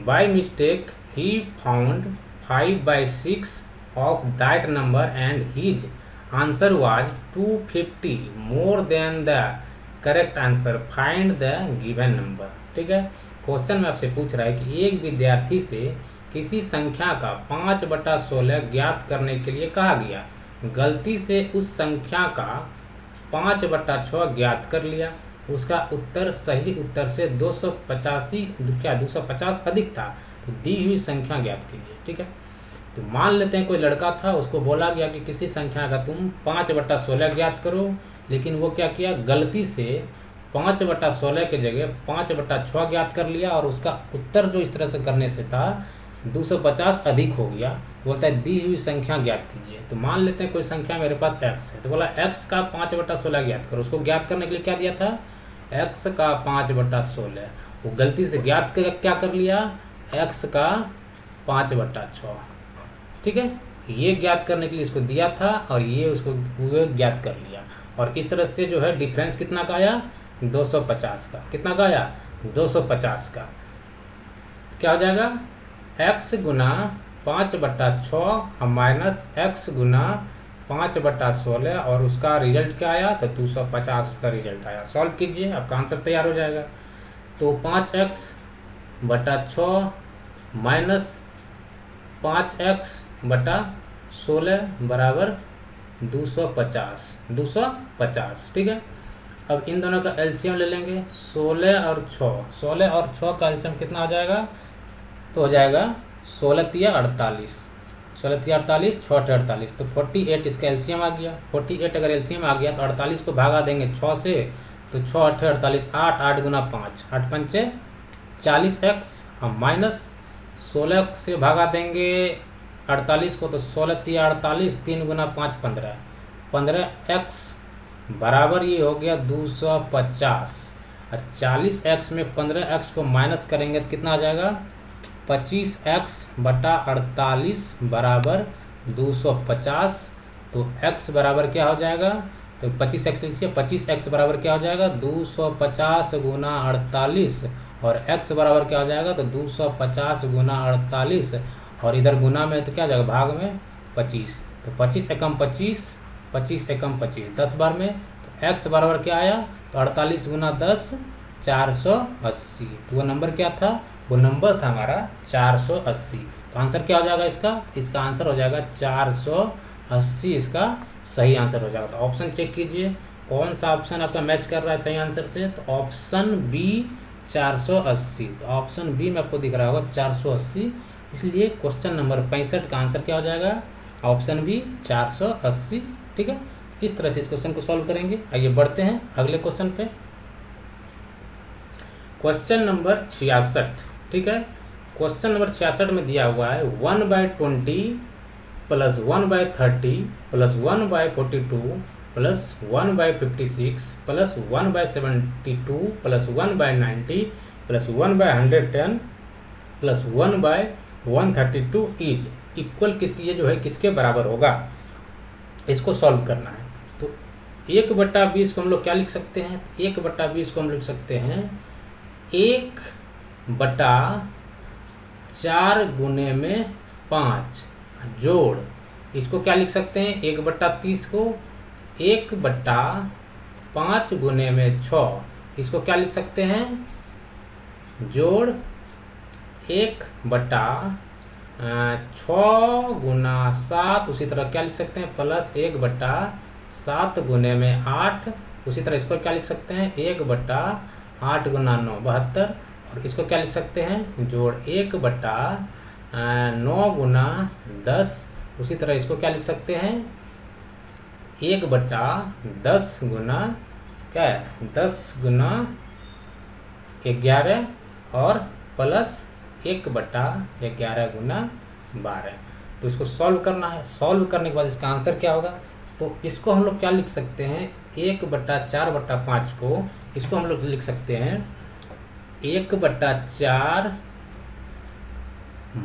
By mistake he found 5/6 of that number and his answer was 250 more than the correct answer. Find the given number. ठीक है, question में आपसे पूछ रहा है कि एक विद्यार्थी से किसी संख्या का 5/16 ज्ञात करने के लिए कहा गया, गलती से उस संख्या का 5/6 ज्ञात कर लिया, उसका उत्तर सही उत्तर से 250 अधिक था, तो दी हुई संख्या ज्ञात कीजिए। ठीक है, तो मान लेते हैं कोई लड़का था, उसको बोला गया कि किसी संख्या का तुम 5/16 ज्ञात करो, लेकिन वो क्या किया, गलती से 5/16 के जगह 5/6 ज्ञात कर लिया, और उसका उत्तर जो इस तरह से करने से था 250 अधिक हो गया। बोलता है दी हुई संख्या ज्ञात कीजिए। तो मान लेते हैं कोई संख्या मेरे पास x है, तो बोला x का 5/16 ज्ञात करो। उसको ज्ञात करने के लिए क्या दिया था, x का 5/16। वो गलती से ज्ञात कर क्या कर लिया, x का 5/6। ठीक है, ये ज्ञात करने के लिए इसको दिया था और ये उसको वो ज्ञात कर लिया। और इस तरह से जो है डिफरेंस कितना का आया, 250 का। कितना का आया, 250 का। क्या हो जाएगा, x गुना 5/6 माइनस x गुना 5/16 और उसका रिजल्ट क्या आया, तो 250 का रिजल्ट आया। सॉल्व कीजिए, आपका आंसर तैयार हो जाएगा। तो 5x/6 माइनस 5x/16 बराबर 250। ठीक है, अब इन दोनों का एलसीएम ले लेंगे। 16 और 6 का एलसीएम कितना हो जाएगा, तो हो जाएगा 16 48, 16 48, 6 48, तो 48 इसका एलसीएम आ गया। 48 अगर एलसीएम आ गया तो 48 को भागा देंगे 6 से, तो 6 8 48, 8 गुना 5, 8 पंचे 40x, हम माइनस 16 से भागा देंगे 48 को, तो 16 48, 3 गुना 5 15, 15x बराबर ये हो गया 250। और 40x में 15x को माइनस करेंगे तो कितना आ जाएगा, 25x/48 बराबर 250। तो x बराबर क्या हो जाएगा, तो 25x लिखिए, 25x बराबर क्या हो जाएगा, 250 गुना 48, और x बराबर क्या हो जाएगा, तो 250 गुना 48, और इधर गुना में तो क्या हो जाएगा, भाग में 25, तो 25 एकम 25, 25 एकम 25, 10 बार में, तो x बराबर क्या आया, तो 48 गुना 10 480। तो वो नंबर क्या था, वो नंबर था हमारा 480। तो आंसर क्या हो जाएगा इसका आंसर हो जाएगा 480, इसका सही आंसर हो जाएगा। तो ऑप्शन चेक कीजिए कौन सा ऑप्शन आपका मैच कर रहा है सही आंसर से, तो ऑप्शन बी 480। तो ऑप्शन बी में आपको दिख रहा होगा 480, इसलिए क्वेश्चन नंबर 65 का आंसर क्या हो जाएगा, ऑप्शन बी 480। ठीक है, इस तरह से इस क्वेश्चन को सॉल्व करेंगे। आइए बढ़ते हैं अगले क्वेश्चन पे। Question number 66। ठीक है, क्वेश्चन नंबर 66 में दिया हुआ है 1/20 plus 1/30 plus 1/42 plus 1/56 plus 1/72 plus 1/90 plus 1/110 plus 1/132 is equal किसकी, ये जो है किसके बराबर होगा, इसको सॉल्व करना है। तो 1/20 को हम लोग क्या लिख सकते हैं, 1/20 को हम लिख सकते हैं 1/4 गुने में 5 जोड़, इसको क्या लिख सकते हैं, 1/30 को 1/5 गुने में 6, इसको क्या लिख सकते हैं, जोड़ 1/6 गुना 7, उसी तरह क्या लिख सकते हैं, प्लस 1/7 गुने में 8, उसी तरह इसको क्या लिख सकते हैं, 1/8 गुना 9 72, और इसको क्या लिख सकते हैं, जोड़ 1/9 गुना 10, उसी तरह इसको क्या लिख सकते हैं, 1/10 गुना क्या है, 10 गुना 11 और प्लस 1/11 गुना 12। तो इसको सॉल्व करना है। सॉल्व करने के बाद इसका आंसर क्या होगा, तो इसको हम लोग क्या लिख सकते हैं, 1/4/5 को इसको हम लोग लिख सकते हैं 1/4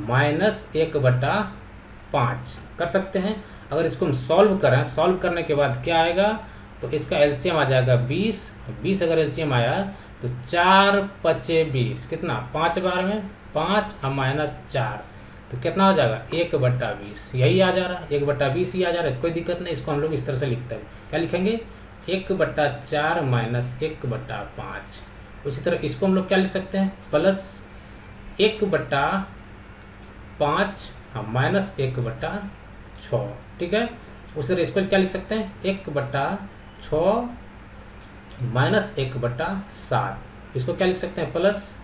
माइनस 1/5 कर सकते हैं। अगर इसको हम सॉल्व करें, सॉल्व करने के बाद क्या आएगा, तो इसका एलसीएम आ जाएगा 20। 20 अगर एलसीएम आया तो 4 5 20, कितना 5 बार में 5 माइनस 4, तो कितना हो जाएगा 1/20, यही आ जा रहा है, 1/20 ही आ जा रहा है, कोई दिक्कत नहीं। इसको हम लोग इस तरह से लिखते हैं, क्या लिखेंगे 1/4 माइनस 1/5। उसी तरह इसको हम लोग क्या लिख सकते हैं, प्लस 1/5 माइनस 1/6। ठीक है, उसी तरह इसको क्या लिख सकते हैं, 1/6 माइनस 1/7, इसको क्या लिख सकते हैं, प्लस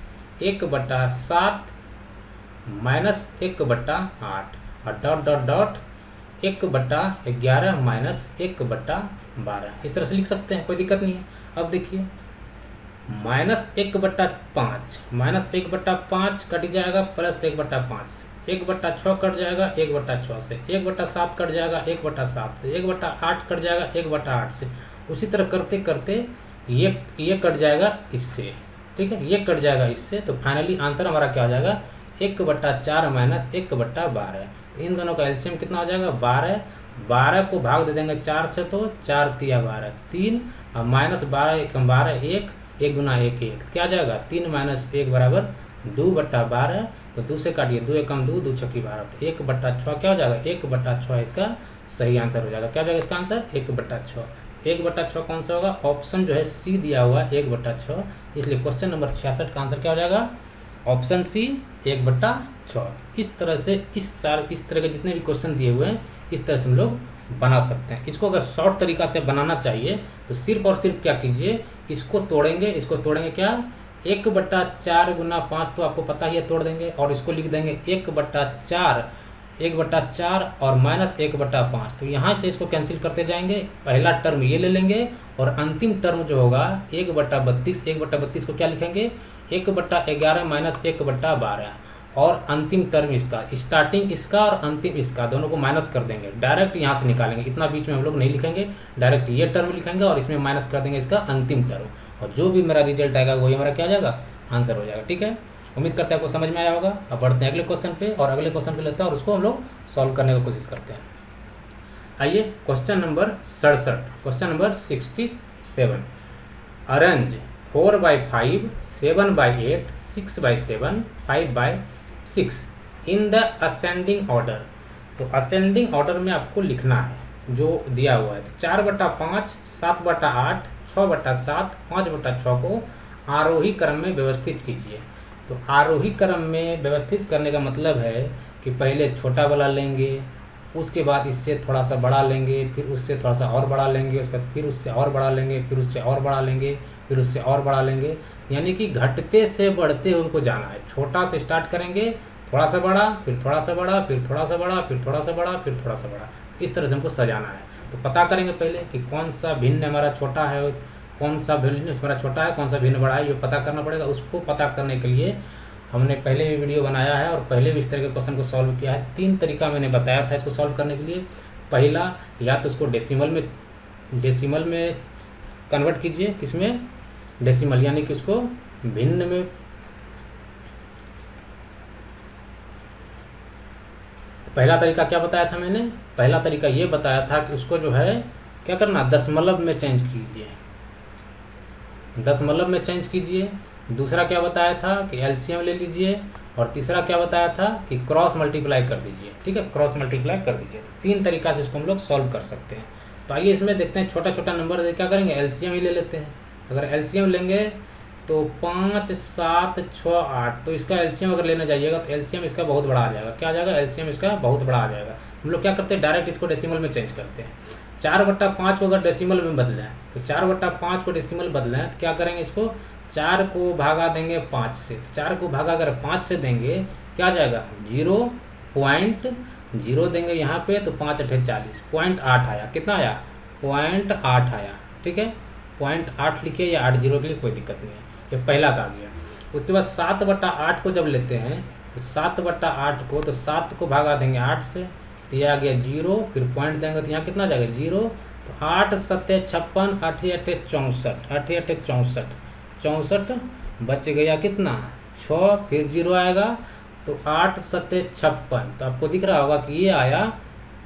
1/7 माइनस 1/8, और डॉट डॉट डॉट 1/11 माइनस 1/12, इस तरह से लिख सकते हैं, कोई दिक्कत नहीं है। अब देखिए माइनस 1/5 माइनस 1/5 कट जाएगा, प्लस 1/5 1/6 कट जाएगा 1/6 से, 1/7 कट जाएगा 1/7 से, 1/8 कट जाएगा 1/8 से, उसी तरह करते करते ये कट जाएगा इससे। ठीक है, ये कट जाएगा इससे, तो फाइनली आंसर हमारा क्या हो जाएगा, 1/4 माइनस 1/12। तो इन दोनों का एलसीएम कितना हो जाएगा 12। 12 को भाग दे देंगे 4 से तो 4 तिया 12 3 और माइनस 12 एक 12 1 गुना 1 1 क्या जाएगा 3 माइनस 1 बराबर 2/12। तो 2 से काटिए 2 एकम 2 2 छक्की 12 तो 1/6 क्या हो जाएगा 1/6 इसका सही आंसर हो जाएगा। क्या हो जाएगा इसका आंसर 1/6। 1/6 कौन सा होगा ऑप्शन जो है सी दिया हुआ 1/6, इसलिए क्वेश्चन नंबर 66 का आंसर क्या हो जाएगा ऑप्शन सी 1/6। इस तरह से इस तरह के जितने भी क्वेश्चन दिए हुए हैं इस तरह से हम लोग बना सकते हैं। इसको अगर शॉर्ट तरीका से बनाना चाहिए तो सिर्फ और सिर्फ क्या कीजिए इसको तोड़ेंगे क्या 1/4 गुना 5 तो आपको पता ही है तोड़ देंगे और इसको लिख देंगे 1/4 और माइनस 1/5 तो यहाँ से इसको कैंसिल करते जाएंगे। पहला टर्म ये ले लेंगे और अंतिम टर्म जो होगा 1/32 1/32 को क्या लिखेंगे 1/11 माइनस 1/12 और अंतिम टर्म इसका स्टार्टिंग इसका और अंतिम इसका दोनों को माइनस कर देंगे। डायरेक्ट यहाँ से निकालेंगे, इतना बीच में हम लोग नहीं लिखेंगे, डायरेक्ट ये टर्म लिखेंगे और इसमें माइनस कर देंगे इसका अंतिम टर्म और जो भी मेरा रिजल्ट आएगा वही हमारा क्या जाएगा आंसर हो जाएगा। ठीक है, उम्मीद करते हैं आपको समझ में आया होगा। अब बढ़ते हैं अगले क्वेश्चन पे और अगले क्वेश्चन पे लेते हैं और उसको हम लोग सॉल्व करने की कोशिश करते हैं। आइए question number 67 question number 67 arrange 4/5 7/8 6/7 5/6 in the ascending order. तो असेंडिंग ऑर्डर में आपको लिखना है जो दिया हुआ है। तो 4/5 7/8 6/7 5/6 को आरोही क्रम में व्यवस्थित कीजिए। तो आरोही क्रम में व्यवस्थित करने का मतलब है कि पहले छोटा वाला लेंगे, उसके बाद इससे थोड़ा सा बड़ा लेंगे, फिर उससे थोड़ा सा और बड़ा लेंगे, उसके बाद फिर उससे और बड़ा लेंगे, फिर उससे और बड़ा लेंगे, फिर उससे और बड़ा लेंगे, यानी कि घटते से बढ़ते हुए उनको जाना है। छोटा से स्टार्ट करेंगे, थोड़ा सा बड़ा, फिर थोड़ा सा बड़ा, फिर थोड़ा सा बड़ा, फिर थोड़ा सा बड़ा, फिर थोड़ा सा बड़ा, इस तरह से हमको सजाना है। तो पता करेंगे पहले कि कौन सा भिन्न हमारा छोटा है, कौन सा भिन्न हमारा छोटा है, कौन सा भिन्न बड़ा है, ये पता करना पड़ेगा। उसको पता करने के लिए हमने पहले भी वीडियो बनाया है और पहले भी इस तरह के क्वेश्चन को सॉल्व किया है। 3 तरीका मैंने बताया था इसको सॉल्व करने के लिए। पहला, या तो उसको डेसिमल में कन्वर्ट कीजिए, किसमें डेसिमल, यानी कि उसको भिन्न में। पहला तरीका क्या बताया था मैंने, पहला तरीका ये बताया था कि उसको जो है क्या करना दशमलव में चेंज कीजिए, दशमलव में चेंज कीजिए। दूसरा क्या बताया था कि एलसीएम ले लीजिए और तीसरा क्या बताया था कि क्रॉस मल्टीप्लाई कर दीजिए। ठीक है, क्रॉस मल्टीप्लाई कर दीजिए। 3 तरीका से इसको हम लोग सॉल्व कर सकते हैं। तो आइए इसमें देखते हैं, छोटा छोटा नंबर दे क्या करेंगे एलसीएम ही ले लेते हैं। अगर एलसीएम लेंगे तो 5 7 6 8, तो इसका एलसीएम अगर लेने जाइएगा तो एलसीएम इसका बहुत बड़ा आ जाएगा। क्या आ जाएगा एलसीएम इसका बहुत बड़ा आ जाएगा। हम लोग क्या करते हैं डायरेक्ट इसको डेसिमल में चेंज करते हैं। 4/5 को अगर डेसिमल में बदलें तो 4/5 को डेसिमल बदलें तो क्या करेंगे इसको 4 को भागा देंगे 5 से। तो 4 को भागा अगर 5 से देंगे क्या आ जाएगा 0.0 देंगे यहाँ पे तो 5 8 40 0.8 आया। कितना आया 0.8 आया। ठीक है, 0.8 लिखिए या 80 लिखिए, कोई दिक्कत नहीं है। ये पहला का आ गया। उसके बाद 7/8 को जब लेते हैं तो 7/8 को तो 7 को भागा देंगे 8 से तो यह आ गया 0, फिर पॉइंट देंगे तो यहाँ कितना आ जाएगा 0। तो 8 7 56 8 8 64 8 8 64 64 बच गया कितना 6, फिर 0 आएगा तो 8 7 56। तो आपको दिख रहा होगा कि ये आया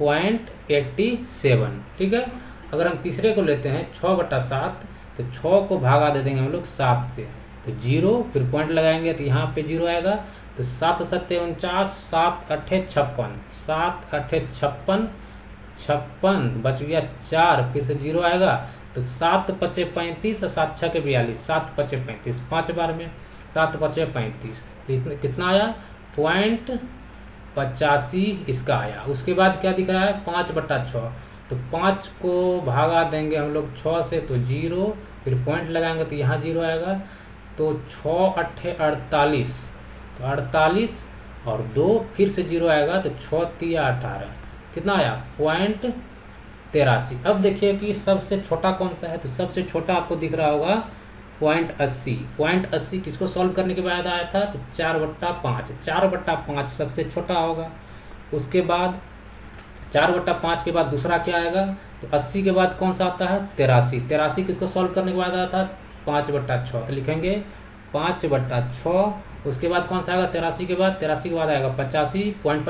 0.87। ठीक है, अगर हम तीसरे को लेते हैं 6/7 तो 6 को भागा दे देंगे हम लोग 7 से तो 0, फिर पॉइंट लगाएंगे तो यहाँ पे 0 आएगा। तो 7 7 49 7 8 56 7 8 56 56 बच गया 4, फिर से 0 आएगा तो 7 5 35 और 7 6 42 7 5 35 5 बार में 7 5 35 कितना आया 0.85 इसका आया। उसके बाद क्या दिख रहा है 5/6 तो 5 को भागा देंगे हम लोग 6 से तो 0, फिर पॉइंट लगाएंगे तो यहाँ 0 आएगा। तो 6 8 48 तो 48 और 2 फिर से 0 आएगा तो 6 3 18 कितना आया 0.83। अब देखिए कि सबसे छोटा कौन सा है, तो सबसे छोटा आपको दिख रहा होगा 0.80 किसको सॉल्व करने के बाद आया था तो 4/5 सबसे छोटा होगा। उसके बाद 4/5 के बाद दूसरा क्या आएगा तो 80 के बाद कौन सा आता है 83 किसको सॉल्व करने के बाद आया था 5/6। तो लिखेंगे 5/6 उसके बाद कौन सा आएगा 83 के बाद, 83 के बाद आएगा 85, पॉइंट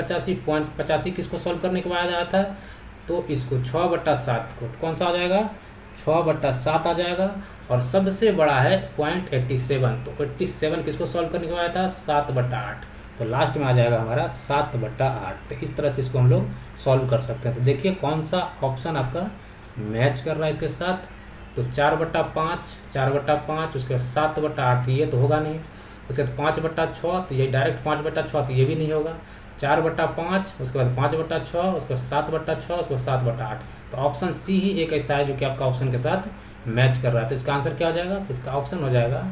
85 किसको सॉल्व करने के बाद आया था, तो इसको 6/7 को कौन सा आ जाएगा 6/7 आ जाएगा। और सबसे बड़ा है .87, तो 87 किसको सॉल्व करने के बाद आया था 7/8, तो लास्ट में आ जाएगा हमारा 7/8। तो इस तरह से इसको हम लोग सॉल्व कर सकते हैं। तो देखिए कौन सा ऑप्शन आपका मैच कर रहा है इसके साथ। तो 4/5, उसके बाद 7/8 ये तो होगा नहीं, उसके बाद 5/6 तो ये डायरेक्ट 5/6 तो ये भी नहीं होगा, 4/5 उसके बाद 5/6 उसके बाद 7/6 उसके बाद 7/8। तो ऑप्शन सी ही एक ऐसा है जो कि आपका ऑप्शन के साथ मैच कर रहा है। तो इसका आंसर क्या हो जाएगा, तो इसका ऑप्शन हो जाएगा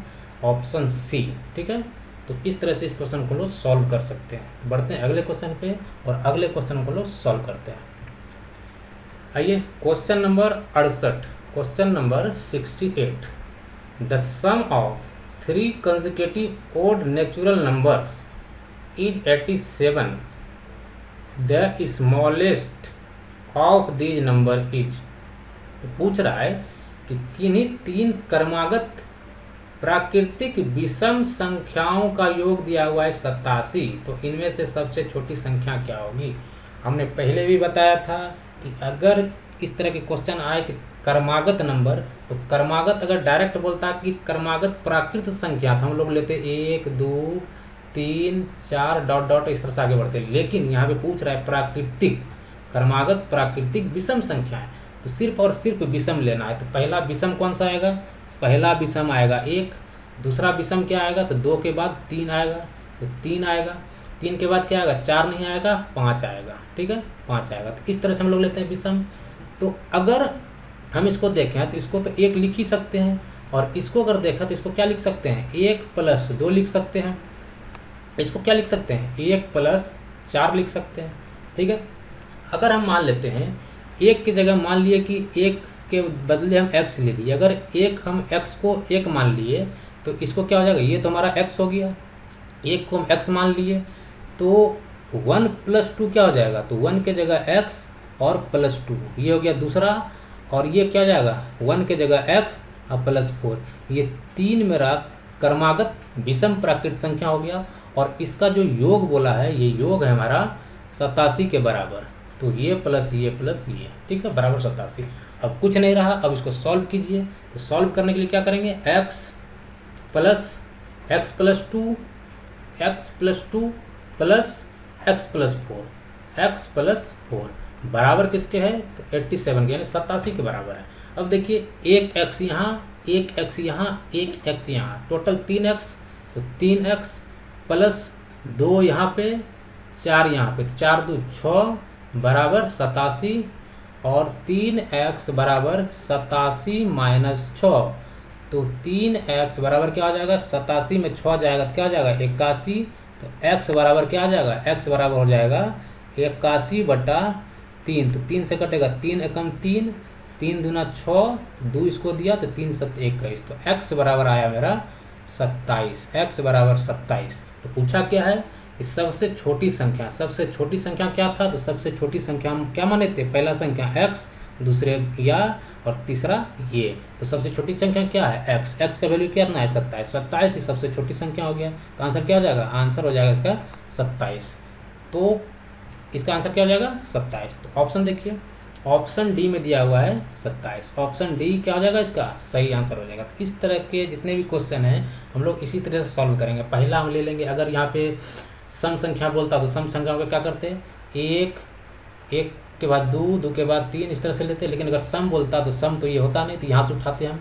ऑप्शन सी। ठीक है, तो इस तरह से इस क्वेश्चन को लोग सॉल्व कर सकते हैं। बढ़ते हैं अगले क्वेश्चन पे और अगले क्वेश्चन को लोग सॉल्व करते हैं। आइए question number 68, question number 68। The sum of 3 consecutive odd natural numbers is 87. The smallest of these number is। तो पूछ रहा है कि किन्हीं 3 क्रमागत प्राकृतिक विषम संख्याओं का योग दिया हुआ है 87, तो इनमें से सबसे छोटी संख्या क्या होगी। हमने पहले भी बताया था कि अगर इस तरह के क्वेश्चन आए कि क्रमागत नंबर, तो क्रमागत अगर डायरेक्ट बोलता कि क्रमागत प्राकृत संख्या तो हम लोग लेते 1 2 3 4 डॉट डॉट इस तरह से आगे बढ़ते। लेकिन यहाँ पे पूछ रहा है प्राकृतिक, क्रमागत प्राकृतिक विषम संख्या है, तो सिर्फ और सिर्फ विषम लेना है। तो पहला विषम कौन सा आएगा, पहला विषम आएगा 1, दूसरा विषम क्या आएगा, तो 2 के बाद 3 आएगा, तो 3 आएगा, 3 के बाद क्या आएगा 4 नहीं आएगा 5 आएगा। ठीक है, 5 आएगा। तो इस तरह से हम लोग लेते हैं विषम। तो अगर हम इसको देखें तो इसको तो 1 लिख ही सकते हैं, और इसको अगर देखा तो इसको क्या लिख सकते हैं 1 + 2 लिख सकते हैं। इसको क्या लिख सकते हैं 1 + 4 लिख सकते हैं। ठीक है, अगर हम मान लेते हैं 1 की जगह मान लिए कि 1 के बदले हम x ले लिए, अगर हम x को 1 मान लिए तो इसको क्या हो जाएगा, ये तो हमारा x हो गया, 1 को हम x मान लिए तो 1 + 2 क्या हो जाएगा, तो 1 के जगह x और +2 ये हो गया दूसरा, और ये क्या जाएगा 1 के जगह x और +4, ये 3 मेरा क्रमागत विषम प्राकृत संख्या हो गया। और इसका जो योग बोला है ये योग है हमारा 87 के बराबर, तो ये प्लस ये, ठीक है, बराबर 87। अब कुछ नहीं रहा, अब इसको सॉल्व कीजिए। तो सॉल्व करने के लिए क्या करेंगे x + x + 2 प्लस x + 4 बराबर किसके है, तो 87 के यानी 87 के बराबर है। अब देखिए 1x यहाँ, 1x यहाँ, 1x यहाँ, टोटल 3x, तो 3x + 2 यहाँ पे, 4 यहाँ पे, 4 × 2 = 6 बराबर 87, और 3x बराबर 87 - 6, तो 3x बराबर क्या हो जाएगा 87 में 6 जाएगा तो क्या हो जाएगा 81, तो x बराबर क्या आ जाएगा, x बराबर हो जाएगा 81/3, तो 3 से कटेगा 3 एकम 3, 3 दूना 6, 2 इसको दिया तो 3 × 7 = 21, तो x बराबर आया मेरा 27, x बराबर 27। तो पूछा क्या है, इस सबसे छोटी संख्या क्या था, तो सबसे छोटी संख्या हम क्या माने थे, पहला संख्या x, दूसरे या और तीसरा ये, तो सबसे छोटी संख्या क्या है x का वैल्यू क्या है 27 ही सबसे छोटी संख्या हो गया। तो आंसर क्या हो जाएगा, आंसर हो जाएगा इसका 27। तो इसका आंसर क्या हो जाएगा 27। तो ऑप्शन देखिए, ऑप्शन डी में दिया हुआ है 27, ऑप्शन डी क्या हो जाएगा इसका सही आंसर हो जाएगा। तो इस तरह के जितने भी क्वेश्चन हैं हम लोग इसी तरह से सॉल्व करेंगे। पहला हम ले लेंगे, अगर यहाँ पे सम संख्या बोलता तो सम संख्या को क्या करते हैं, 1 के बाद 2 के बाद 3 इस तरह से लेते हैं। लेकिन अगर सम बोलता तो सम तो ये होता नहीं, तो यहाँ से उठाते हम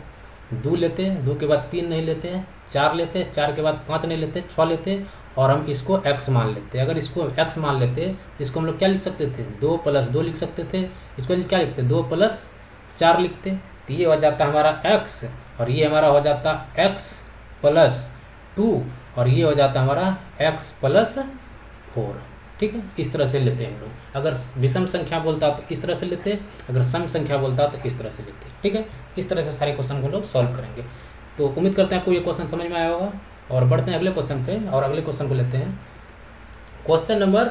2 लेते हैं, 2 के बाद 3 नहीं लेते हैं, 4 लेते हैं, 4 के बाद 5 नहीं लेते, 6 लेते हैं, और हम इसको x मान लेते हैं। अगर इसको x मान लेते तो इसको हम लोग क्या लिख सकते थे 2 + 2 लिख सकते थे, इसको क्या लिखते 2 + 4 लिखते, तो ये हो जाता हमारा x, और ये हमारा हो जाता x + 2, और ये हो जाता हमारा x + 4। ठीक है, इस तरह से लेते हैं हम लोग। अगर विषम संख्या बोलता तो इस तरह से लेते, अगर सम संख्या बोलता तो इस तरह से लेते। ठीक है, इस तरह से सारे क्वेश्चन को लोग सॉल्व करेंगे। तो उम्मीद करते हैं आपको ये क्वेश्चन समझ में आया होगा, और बढ़ते हैं अगले क्वेश्चन पे, और अगले क्वेश्चन को लेते हैं। Question number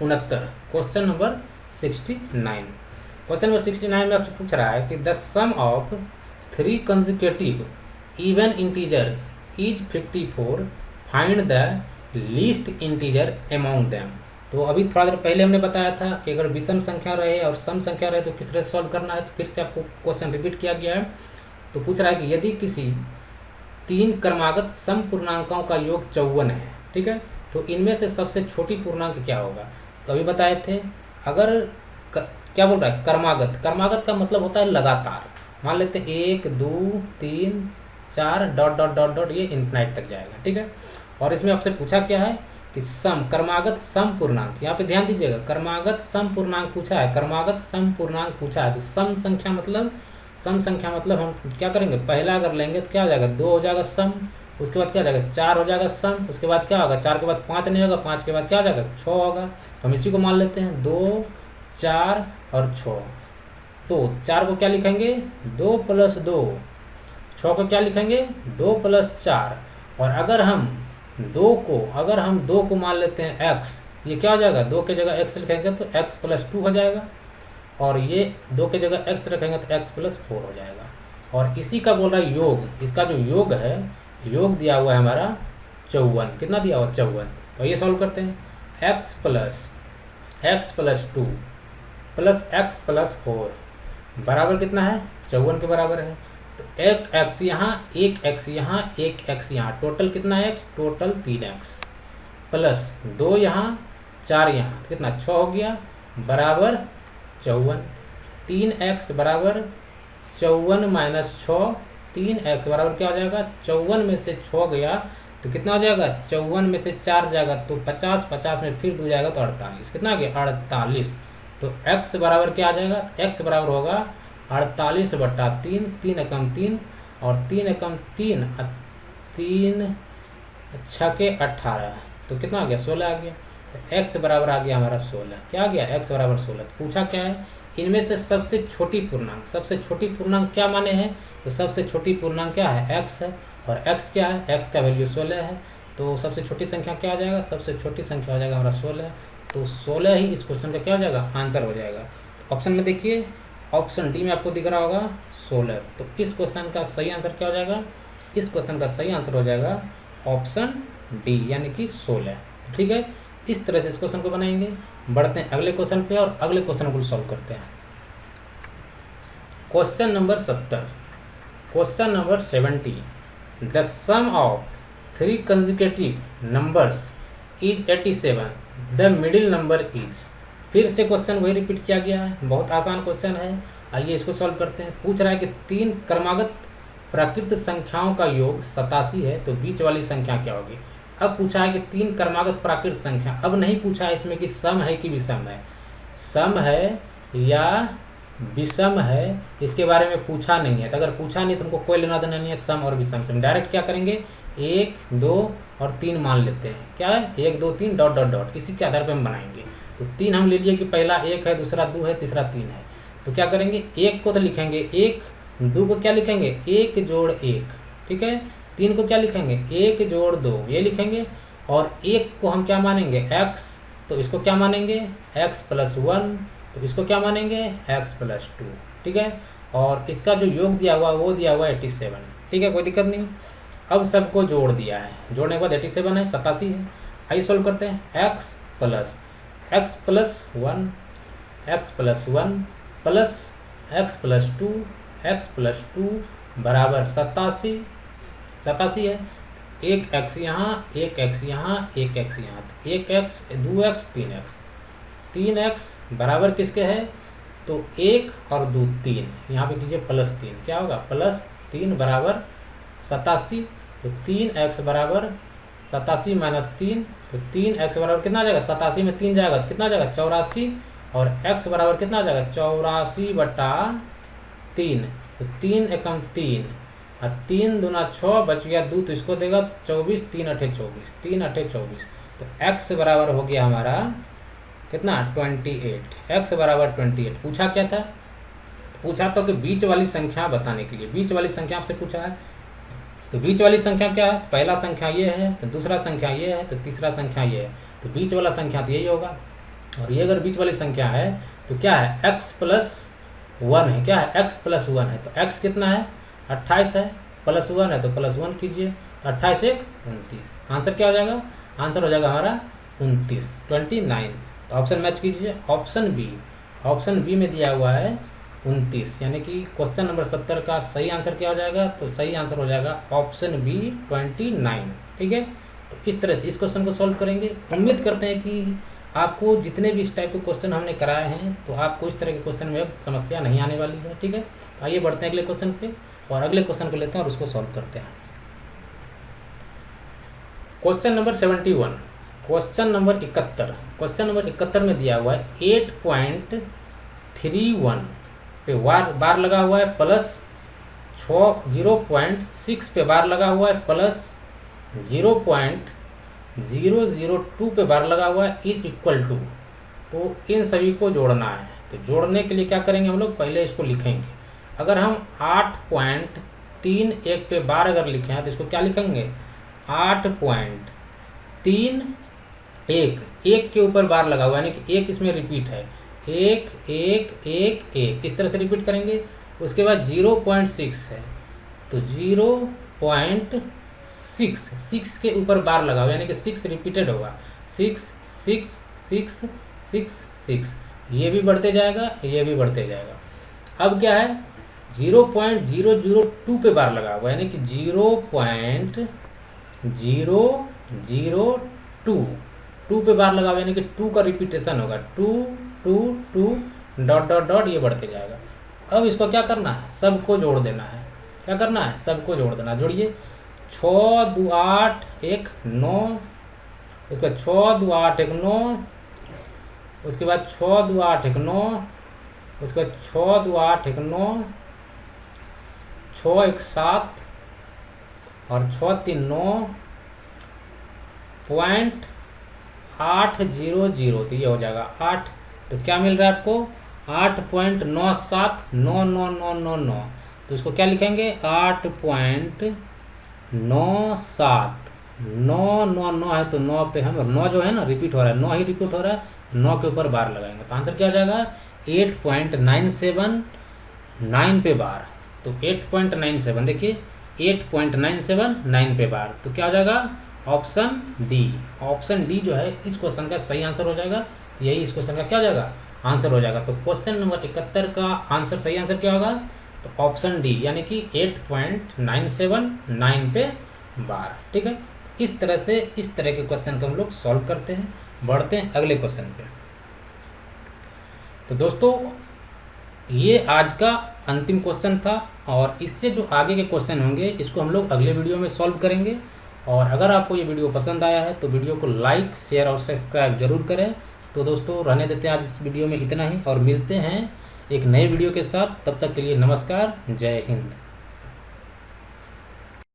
69, question number 69। Question number 69 में आपसे पूछ रहा है कि the sum of 3 consecutive even integer is 54, find the least integer among them. तो अभी थोड़ा देर पहले हमने बताया था कि अगर विषम संख्या रहे और सम संख्या रहे तो किस तरह सॉल्व करना है। तो फिर से आपको क्वेश्चन रिपीट किया गया है। तो पूछ रहा है कि यदि किसी 3 क्रमागत सम पूर्णांकों का योग 54 है, ठीक है, तो इनमें से सबसे छोटी पूर्णांक क्या होगा। तो अभी बताए थे, अगर क्या बोल रहा है, क्रमागत। क्रमागत का मतलब होता है लगातार। मान लेते हैं 1 2 3 4 डॉट डॉट डॉट डॉट, ये इन्फिनाइट तक जाएगा, ठीक है। और इसमें आपसे पूछा क्या है कि सम, क्रमागत सम पूर्णांक। यहाँ पे ध्यान दीजिएगा, क्रमागत सम पूर्णांक पूछा है, क्रमागत सम पूर्णांक पूछा है। तो सम संख्या मतलब हम क्या करेंगे, पहला अगर लेंगे तो क्या हो जाएगा, 2 हो जाएगा सम, उसके बाद क्या हो जाएगा 4 हो जाएगा सम, उसके बाद क्या होगा 4 के बाद 5 नहीं होगा, 5 के बाद क्या हो जाएगा 6 होगा। तो हम इसी को मान लेते हैं 2 4 और 6। तो 4 को क्या लिखेंगे 2 + 2, 6 को क्या लिखेंगे 2 + 4। और अगर हम 2 को मान लेते हैं x, ये क्या हो जाएगा, 2 के जगह x लिखेंगे तो x + 2 हो जाएगा। और ये 2 के जगह x रखेंगे तो x + 4 हो जाएगा। और इसी का बोल रहा है योग, इसका जो योग है, योग दिया हुआ है हमारा 54। कितना दिया हुआ 54। तो ये सॉल्व करते हैं, x + 2 + x + 4 बराबर कितना है 54 के बराबर है। तो एक x यहाँ, एक x यहाँ, एक x यहाँ, टोटल कितना है, टोटल 3x प्लस 2 यहाँ 4 यहाँ, तो कितना 6 हो गया बराबर 54। 3x बराबर 54 - 6, 3x बराबर क्या हो जाएगा, 54 में से 6 गया तो कितना हो जाएगा, 54 में से 4 जाएगा तो 50, 50 में फिर 2 जाएगा तो 48। कितना आ गया 48। तो x बराबर क्या आ जाएगा, x बराबर होगा 48/3, 3 एकम 3 और 3 एकम 3, 3 6 × 18, तो कितना आ गया 16 आ गया। तो x बराबर आ गया हमारा 16। क्या आ गया, x बराबर 16। तो पूछा क्या है, इनमें से सबसे छोटी पूर्णांक, सबसे छोटी पूर्णांक क्या माने हैं, तो सबसे छोटी पूर्णांक क्या है, x है। और x क्या है, x का वैल्यू 16 है। तो सबसे छोटी संख्या क्या आ जाएगा, सबसे छोटी संख्या हो जाएगा हमारा 16। तो 16 ही इस क्वेश्चन का क्या हो जाएगा, आंसर हो जाएगा। तो ऑप्शन में देखिए, ऑप्शन डी में आपको दिख रहा होगा 16। तो इस क्वेश्चन का सही आंसर क्या हो जाएगा, इस क्वेश्चन का सही आंसर हो जाएगा ऑप्शन डी, यानी कि 16। ठीक है, इस तरह से इस क्वेश्चन को बनाएंगे। बढ़ते हैं अगले क्वेश्चन पे और अगले क्वेश्चन को सॉल्व करते हैं। Question number 70, question number 70, the sum of 3 consecutive numbers is 87, the middle number is. फिर से क्वेश्चन वही रिपीट किया गया है, बहुत आसान क्वेश्चन है। आइए इसको सॉल्व करते हैं। पूछ रहा है कि 3 क्रमागत प्राकृत संख्याओं का योग 87 है, तो बीच वाली संख्या क्या होगी। अब पूछा है कि 3 क्रमागत प्राकृत संख्या, अब नहीं पूछा है इसमें कि सम है कि विषम है, सम है या विषम है, इसके बारे में पूछा नहीं है। तो अगर पूछा नहीं तो उनको कोई लेना देना नहीं है सम और विषम से। हम डायरेक्ट क्या करेंगे, 1 2 और 3 मान लेते हैं। क्या है 1 2 3 डॉट डॉट डॉट, इसी के आधार पर हम बनाएंगे। तो 3 हम ले लिए कि पहला 1 है, दूसरा 2 है, तीसरा 3 है। तो क्या करेंगे, 1 को तो लिखेंगे 1, 2 को क्या लिखेंगे 1 जोड़ 1, ठीक है। 3 को क्या लिखेंगे 1 जोड़ 2, ये लिखेंगे। और 1 को हम क्या मानेंगे x, तो इसको क्या मानेंगे x + 1, तो इसको क्या मानेंगे x + 2, ठीक है। और इसका जो योग दिया हुआ वो दिया हुआ 87, ठीक है, कोई दिक्कत नहीं। अब सबको जोड़ दिया है, जोड़ने के बाद 87 है, 87 है। आइए सोल्व करते हैं। x + 1 x + 1 plus x + 2 x + 2 बराबर 87 है। 1x यहाँ, 1x यहाँ, 1x यहाँ, 1x 2x 3x, 3x बराबर किसके है, तो 1 और 2 3, यहाँ पे कीजिए +3, क्या होगा +3 बराबर 87। तो 3x बराबर 87 - 3, तो 3x बराबर कितना आ जाएगा, 87 में 3 जाएगा तो कितना आ जाएगा 84। और x बराबर कितना आ जाएगा 84/3, तो 3 एकम 3 और 3 दूना 6, बच गया 2, तो इसको देगा 24, 3 8 24, 3 8 24। तो x बराबर हो गया हमारा कितना 28, x बराबर 28। पूछा क्या था, पूछा तो कि बीच वाली संख्या बताने के लिए, बीच वाली संख्या आपसे पूछा है। तो बीच वाली संख्या क्या है, पहला संख्या ये है, तो दूसरा संख्या ये है, तो तीसरा संख्या ये है। तो बीच वाला संख्या तो यही होगा। और ये अगर बीच वाली संख्या है तो क्या है x + 1 है, क्या है x + 1 है। तो x कितना है 28 है, +1 है तो +1 कीजिए। तो 28 एक 29, आंसर क्या हो जाएगा? आंसर हो जाएगा हमारा 29, 29। तो ऑप्शन मैच कीजिए, ऑप्शन बी में दिया हुआ है 29, यानी कि क्वेश्चन नंबर 70 का सही आंसर क्या हो जाएगा? तो सही आंसर हो जाएगा ऑप्शन बी 29। ठीक है, तो इस तरह से इस क्वेश्चन को सॉल्व करेंगे। उम्मीद करते हैं कि आपको जितने भी इस टाइप के क्वेश्चन हमने कराए हैं तो आपको इस तरह के क्वेश्चन में अब समस्या नहीं आने वाली है। ठीक है, तो आइए बढ़ते हैं अगले क्वेश्चन पे और अगले क्वेश्चन को लेते हैं और उसको सॉल्व करते हैं। Question number 71, question number 71, question number 71 में दिया हुआ है 8.31 पे बार लगा हुआ है प्लस 0.6 पे बार लगा हुआ है प्लस 0.002 पे बार लगा हुआ है इज इक्वल टू। तो इन सभी को जोड़ना है। तो जोड़ने के लिए क्या करेंगे हम लोग? पहले इसको लिखेंगे। अगर हम 8.31 पे बार अगर लिखे हैं तो इसको क्या लिखेंगे? 8.31, एक के ऊपर बार लगा हुआ है, यानी कि एक इसमें रिपीट है, 1 1 1 1, इस तरह से रिपीट करेंगे। उसके बाद 0.6 है तो 0.6 के ऊपर बार लगा हुआ, यानी कि 6 रिपीटेड होगा, 6 6 6 6 6, ये भी बढ़ते जाएगा, ये भी बढ़ते जाएगा। अब क्या है? 0.002 पे बार लगा हुआ, यानी कि 0.002 पे बार लगा हुआ, यानी कि 2 का रिपीटेशन होगा, 2 2 2 डॉट डॉट डॉट, ये बढ़ते जाएगा। अब इसको क्या करना है? सबको जोड़ देना है। क्या करना है? सबको जोड़ देना। जोड़िए, 6 2 8 1 9, उसके बाद 6 2 8 1 9, उसके बाद 6 2 8 1 9, उसके बाद 6 2 8 1 9, 6 1 7 और 6 3 9.800, तो ये हो जाएगा 8। तो क्या मिल रहा है आपको? 8.979999। तो इसको क्या लिखेंगे? 8.97 है तो 9 पे हम 9 जो है ना रिपीट हो रहा है, 9 ही रिपीट हो रहा है, 9 के ऊपर बार लगाएंगे तो आंसर क्या हो जाएगा? 8.979 पे बार। तो 8.97 देखिए, 8.979 पे बार, तो क्या हो जाएगा? Option D. ऑप्शन डी जो है इस क्वेश्चन का सही आंसर हो जाएगा। तो यही इस क्वेश्चन का क्या हो जाएगा? आंसर हो जाएगा। तो क्वेश्चन नंबर 71 का आंसर, सही आंसर क्या होगा? तो ऑप्शन डी, यानी कि 8.979 पे बार। ठीक है, इस तरह से इस तरह के क्वेश्चन को हम लोग सॉल्व करते हैं। बढ़ते हैं अगले क्वेश्चन पे। तो दोस्तों, ये आज का अंतिम क्वेश्चन था और इससे जो आगे के क्वेश्चन होंगे इसको हम लोग अगले वीडियो में सॉल्व करेंगे। और अगर आपको ये वीडियो पसंद आया है तो वीडियो को लाइक, शेयर और सब्सक्राइब जरूर करें। तो दोस्तों, रहने देते हैं आज इस वीडियो में इतना ही और मिलते हैं एक नए वीडियो के साथ। तब तक के लिए नमस्कार, जय हिंद।